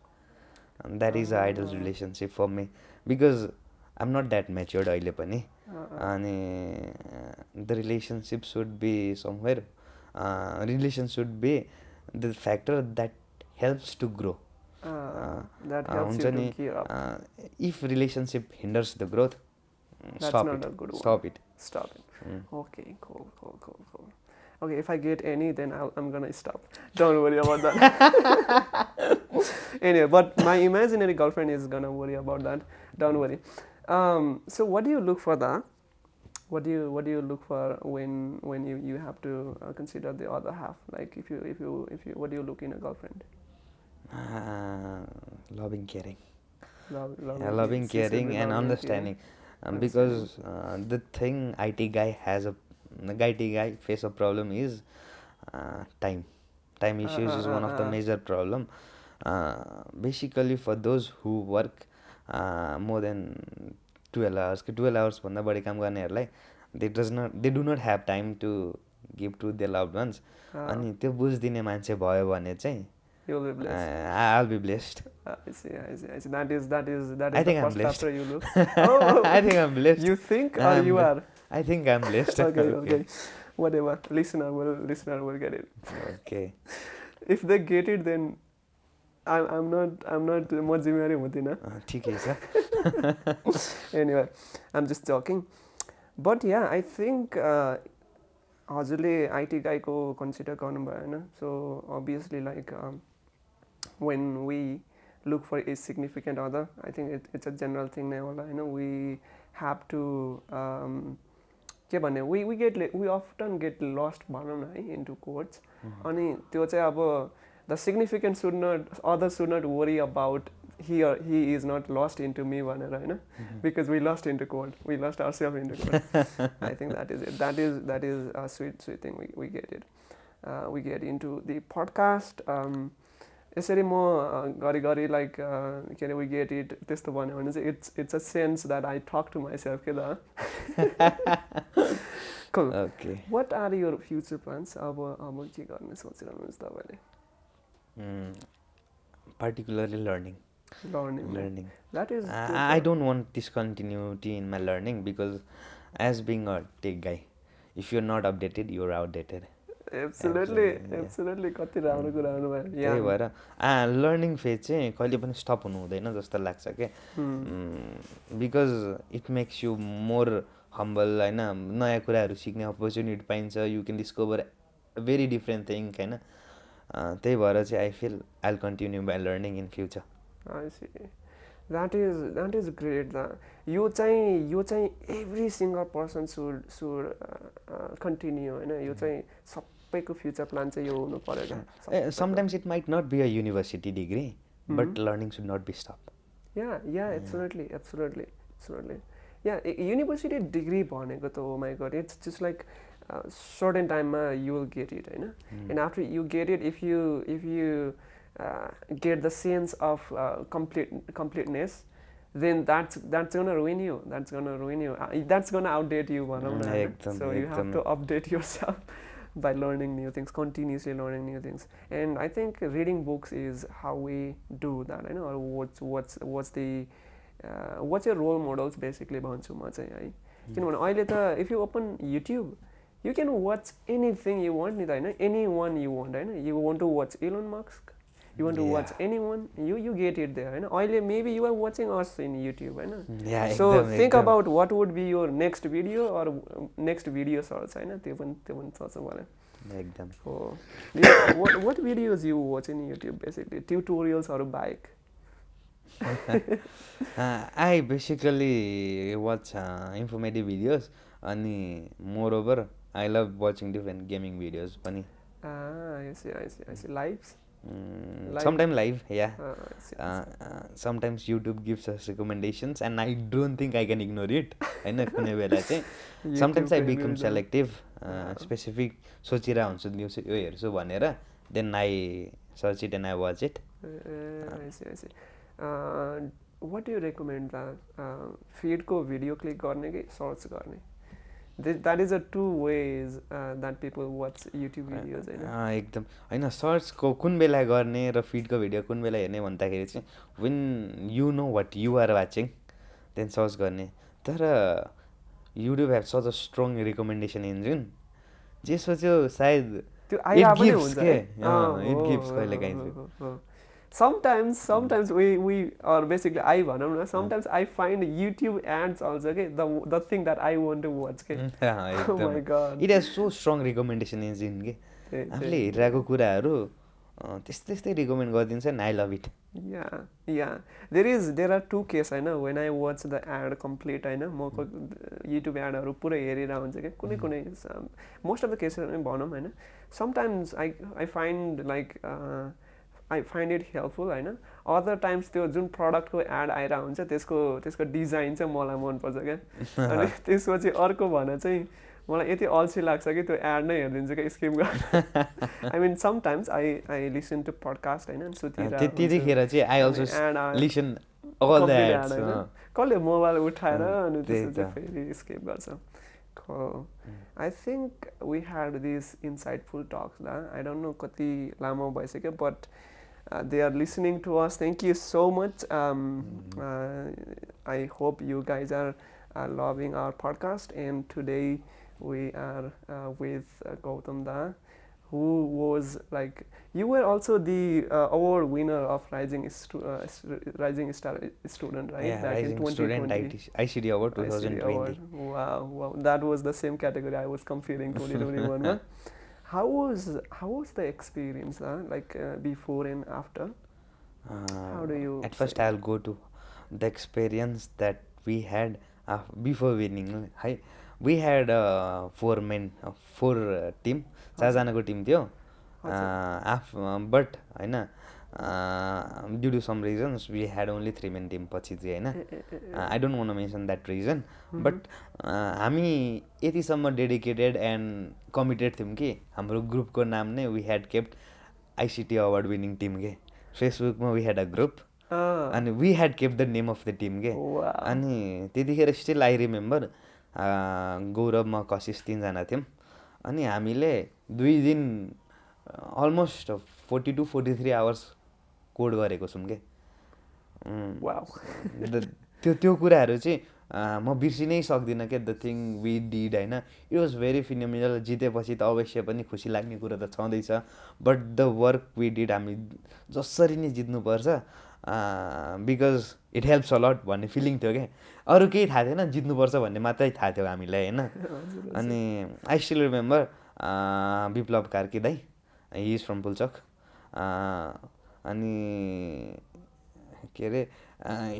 And that is an ideal relationship for me because I'm not that matured अहिले पनि. अनि the relationship should be somewhere relation should be the factor that helps to grow. That helps you to gear up. If relationship hinders the growth, That's stop not it. a good one. Stop it. Stop it. Okay, cool. Okay, if I get any, then I'm gonna stop. Don't worry about that. Anyway, but my imaginary girlfriend is gonna worry about that. Don't worry. So what do you look for that? What do you look for when you have to consider the other half? Like if you what do you look in a girlfriend? Loving, caring. Loving, caring, and understanding. Because the thing IT guy face a problem is time. Time issues is one of the major problem. Basically, for those who work more than 12 hours, 12 hours भन्दा बढी काम गर्नेहरूलाई they do not have time to give to their loved ones. अनि त्यो बुझ्दिने मान्छे भयो भने चाहिँ you'll be blessed. I'll be blessed. I see. That is I think the I'm first blessed. chapter you look. Oh, I think I'm blessed. You think or you are? I think I'm blessed. Okay. Whatever. Listener will get it. Okay. If they get it, then I'm not म जिम्मेवारी हुँदिन. ठिकै छ. Anyway, I'm just joking. But yeah, I think हजुरले IT guy को consider गर्नुभयो हैन. So obviously like when we look for a significant other, I think it's a general thing नै होला हैन. We have to के भन्ने we often get lost भनौँ न है into quotes. अनि त्यो चाहिँ अब the significant other should not worry about he is not lost into me भनेर हैन, because we lost into quote, we lost ourselves into quote. I think that is it. That is a sweet thing. We get it. We get into the podcast. यसरी म घरि like के अरे we get it त्यस्तो भन्यो भने चाहिँ it's a sense that I talk to myself के त. Cool. Okay. What are your future plans? अब के गर्ने सोचिरहनुहुन्छ तपाईले? Particularly learning. That is I don't want discontinuity in my learning because as being a tech guy, if you're not updated, you're outdated. Absolutely. कति राम्रो कुरा गर्नुभयो. त्यही भएर लर्निङ फेज चाहिँ कहिले पनि स्टप हुनु हुँदैन जस्तो लाग्छ के. Because it makes you more humble हैन. नयाँ कुराहरू सिक्ने अपर्च्युनिटी पाइन्छ. You can discover very different thing हैन. त्यही भएर चाहिँ I feel I will continue by learning in future. I see. That is great. यो चाहिँ every single person should continue हैन. यो चाहिँ सबैको फ्युचर प्लान चाहिँ यो हुनु पर्यो क्या. Sometimes it might not be a university degree, but learning should not be stopped. Yeah, absolutely. Yeah, university degree भनेको त oh my god, it's just like certain time you will get it हैन. And after you get it, if you get the sense of completeness, then that's gonna ruin you. That's gonna outdate you भनौँ न. So you have to update yourself by learning new things, continuously learning new things. And I think reading books is how we do that. I know. Or what's your role models basically भन्छु म चाहिँ है. किनभने अहिले त if you open YouTube, you can watch anything you want नि त हैन. Anyone you want हैन. You want to watch Elon Musk, you want to watch anyone, you get it there हैन. अहिले maybe you are watching us in YouTube हैन. So think about what would be your next video or next video search हैन. त्यो पनि सोच्नु पर्यो. एकदम. What videos you watch in YouTube basically? Tutorials or bike? I basically watch informative videos अनि moreover I love watching different gaming videos पनि. I see. Lives? Sometimes live, yeah. Sometimes YouTube gives us recommendations and I don't think I can ignore it. हैन कुनै बेला चाहिँ sometimes I become selective, specific सोचिरा हुन्छु यो हेर्छु भनेर, then I search it and I watch it. I see. what do you recommend feed को video click गर्ने कि search गर्ने? That is a two ways that people watch YouTube videos हैन. एकदम हैन सर्चको कुन बेला गर्ने र फिडको भिडियो कुन बेला हेर्ने भन्दाखेरि चाहिँ when you know what you are watching then search गर्ने. तर YouTube have such a strong recommendation engine. जे सोच्यो सायद त्यो आइरा पनि gives हुन्छ के it gives कहिले काहीँ. Sometimes we or basically I भनौँ न sometimes I find YouTube ads also okay the thing that I want to watch के. Oh my god. It has so strong recommendation engine के. आफूले हेरिरहेको कुराहरू त्यस्तै रिकमेन्ड गरिदिन्छ. I love it. Yeah. There are two cases हैन when I watch the ad complete हैन म YouTube adहरू पुरै हेरिरा हुन्छ के कुनै most of the cases भनौँ हैन sometimes I find like I find it helpful हैन other times त्यो जुन प्रडक्टको एड आइरा हुन्छ त्यसको डिजाइन चाहिँ मलाई मन पर्छ क्या अनि त्यसपछि अर्को भन चाहिँ मलाई यति अल्छी लाग्छ कि त्यो एड नै हेर्दिन्छु के स्किप गर्न. I mean sometimes I listen to podcast हैन सुतिरा त्यतिखेर चाहिँ I also listen all the ads. कसले मोबाइल उठाएर अनि त्यसपछि फेरि स्किप गर्छ. Cool. I think we had these insightful talks I don't know कति लामो भइसक्यो but they are listening to us. Thank you so much. I hope you guys are loving our podcast. And today we are with Gautam Da, who was like, you were also the award winner of Rising Star Student, right? Yeah, back Rising in Student ICT Award 2020. ICT Award. Wow. That was the same category I was competing 2021. How was the experience, like before and after? How do you? At first, I'll go to the experience that we had before winning. We had four team, 4 जनाको team थियो. But हैन due to some reasons we had only 3 men team पछि चाहिँ हैन. I don't want to mention that reason. But हामी यतिसम्म dedicated and committed थियौँ कि हाम्रो ग्रुपको नाम नै we had kept ICT Award winning team के. फेसबुकमा we had a group and we had kept the name of the team के. अनि त्यतिखेर still I remember गौरव म कशिश 3 जना थियौँ. अनि हामीले 2 दिन almost 40 to 43 hours कोड गरेको छौँ के. त्यो कुराहरू चाहिँ म बिर्सिनै सक्दिनँ के. द थिङ वी डिड हैन इट वाज भेरी फिनोमिनल. जितेपछि त अवश्य पनि खुसी लाग्ने कुरा त छँदैछ but the work we did हामी जसरी नै जित्नुपर्छ because it helps a lot भन्ने फिलिङ थियो क्या. अरू केही थाहा थिएन जित्नुपर्छ भन्ने मात्रै थाहा थियो हामीलाई हैन. अनि I still remember Biplav Karki दाइ हि इज फ्रम पुल्चोक. अनि के अरे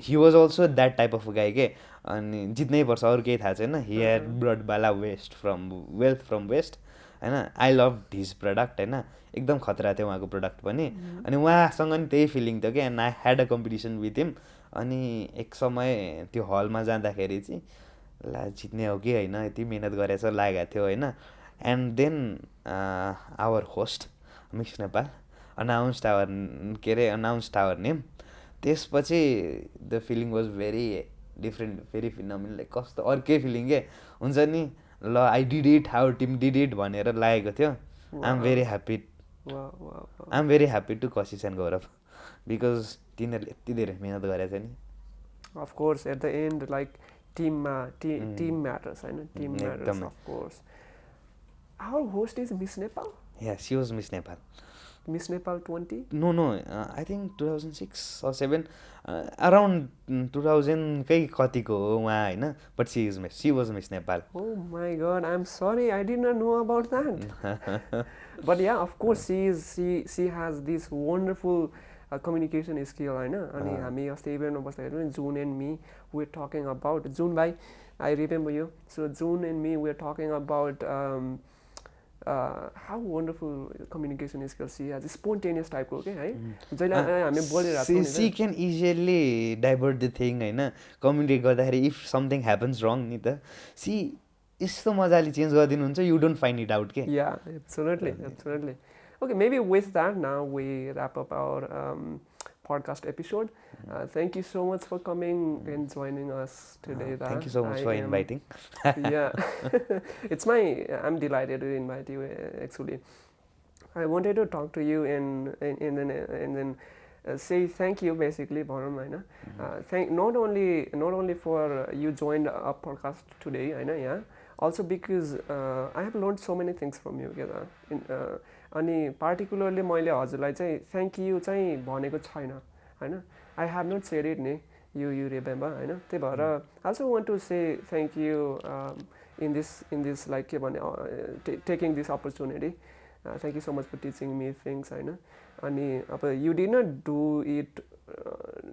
he was also that type of guy के. अनि जित्नै पर्छ अरू केही थाहा छैन. he had brought bala wealth from west हैन. I loved his product हैन. एकदम खतरा थियो उहाँको प्रडक्ट पनि. अनि उहाँसँग नि त्यही फिलिङ थियो कि and I had a competition with him. अनि एक समय त्यो हलमा जाँदाखेरि चाहिँ ला जित्ने हो कि होइन यति मिहिनेत गरेछ लागेको थियो होइन. And then our host Miss Nepal announced our name. त्यसपछि the feeling was very different, very phenomenal. Like कस्तो अर्कै फिलिङ के हुन्छ नि. ल I did it, our team did it भनेर लागेको थियो. I am very happy to Kashish and Gaurav because तिनीहरूले यति धेरै मिहिनेत गरेको छ नि. Of course at the end like team matters हैन. Team matters of course. Our host is miss Nepal. Yeah she was miss Nepal. Miss Nepal 20? No, I think 2006 or 7, around 2000 कै कतिको हो उहाँ हैन. But she was Miss Nepal. Oh my god, I'm sorry, I did not know about that. But yeah, of course she has this wonderful communication skill हैन. अनि हामी अस्ति इभेन्टमा बस्दाखेरि पनि June and me we were talking about June bhai, I remember you. So June and me we were talking about how wonderful communication skills she has. Spontaneous type को के है. जहिले हामी बोलिरहेको छौँ. She can easily divert the thing हैन. Communicate गर्दाखेरि if something happens wrong नि त she यस्तो मजाले चेन्ज गरिदिनुहुन्छ. You don't find it out के. Yeah, absolutely. Okay, maybe with that now we wrap up our podcast episode. Thank you so much for coming and joining us today. Thank you so much for inviting. Yeah, I'm delighted to invite you. Actually, I wanted to talk to you and then say thank you basically, Bharam, होइन. Thank not only for you joined a podcast today, होइन, yeah. Also because I have learned so many things from you, के त. अनि particularly मैले हजुरलाई चाहिँ thank you चाहिँ भनेको छैन, होइन. I have not said it नि. You remember, होइन. त्यही भएर I also want to say thank you in this like के भने taking this opportunity. Thank you so much for teaching me things, होइन. अनि अब you did not do it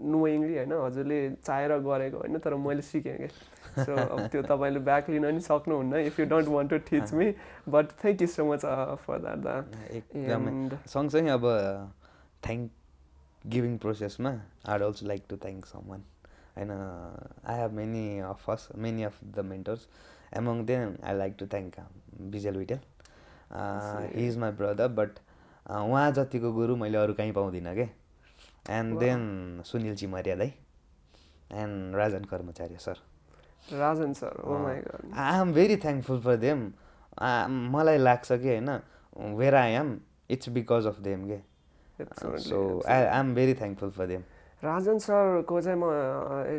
knowingly, होइन. हजुरले चाहेर गरेको होइन, तर मैले सिकेँ के. So अब त्यो तपाईँले ब्याक लिन नि सक्नुहुन्न if you don't want to teach me, but thank you so much for that. एकदमै सँगसँगै अब thank giving processमा I'd also like to thank someone, and I have many of the mentors. Among them I like to thank Vijay Vitel. He is my brother, but उहाँ जतिको गुरु मैले अरू कहीँ पाउँदिनँ के. And then Sunil Chimaria दाइ and Rajan कर्मचारी sir. Rajan sir, oh my god. I am very thankful for them. मलाई लाग्छ कि होइन, where I am it's because of them के. So I am very thankful for them. Rajan sir को चाहिँ म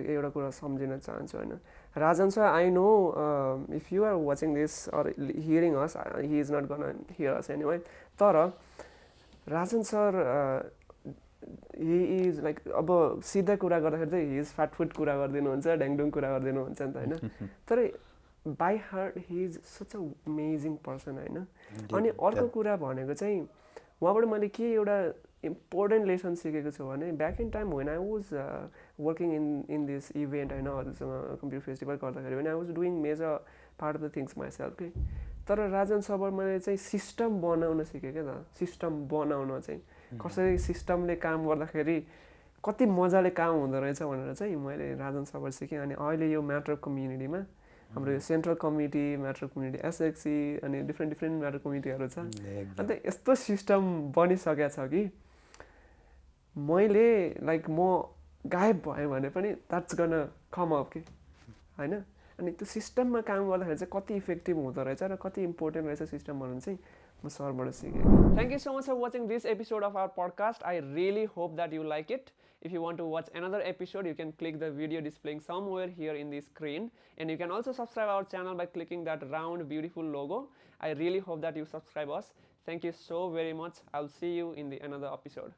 एउटा कुरा सम्झिन चाहन्छु, होइन. Rajan sir, I know if you are watching this or hearing us, he is not gonna hear us anyway. तर Rajan sir he is like अब सिधा कुरा गर्दाखेरि चाहिँ he is fat food कुरा गरिदिनुहुन्छ, ड्याङडुङ कुरा गरिदिनुहुन्छ नि त, होइन. तर by heart he is such a amazing person, होइन. अनि अर्को कुरा भनेको चाहिँ उहाँबाट मैले के एउटा इम्पोर्टेन्ट लेसन सिकेको छु भने back in time when I was working in this event, होइन, हजुरसँग कम्प्युटर फेस्टिभल गर्दाखेरि भने I was doing major part of the things myself के. तर राजन सरबाट मैले चाहिँ सिस्टम बनाउन सिकेँ क्या त. सिस्टम बनाउन चाहिँ कसरी सिस्टमले काम गर्दाखेरि कति मजाले काम हुँदो रहेछ भनेर चाहिँ मैले राजन सरबाट सिकेँ. अनि अहिले यो म्याटर कम्युनिटीमा हाम्रो यो सेन्ट्रल कमिटी, म्याटर कम्युनिटी, एसएक्सी अनि डिफ्रेन्ट म्याटर कमिटीहरू छ. अन्त यस्तो सिस्टम बनिसकेको छ कि मैले लाइक म गायब भएँ भने पनि द्याट्स गन कम अप कि, होइन. अनि त्यो सिस्टममा काम गर्दाखेरि चाहिँ कति इफेक्टिभ हुँदो रहेछ र कति इम्पोर्टेन्ट रहेछ सिस्टम भन्नु चाहिँ म सरबाट सिकेँ. Thank you so much for watching this episode of our podcast. I really hope that you like it. If you want to watch another episode, you can click the video displaying somewhere here in the screen, and you can also subscribe our channel by clicking that round beautiful logo. I really hope that you subscribe us. Thank you so very much. I'll see you in the another episode.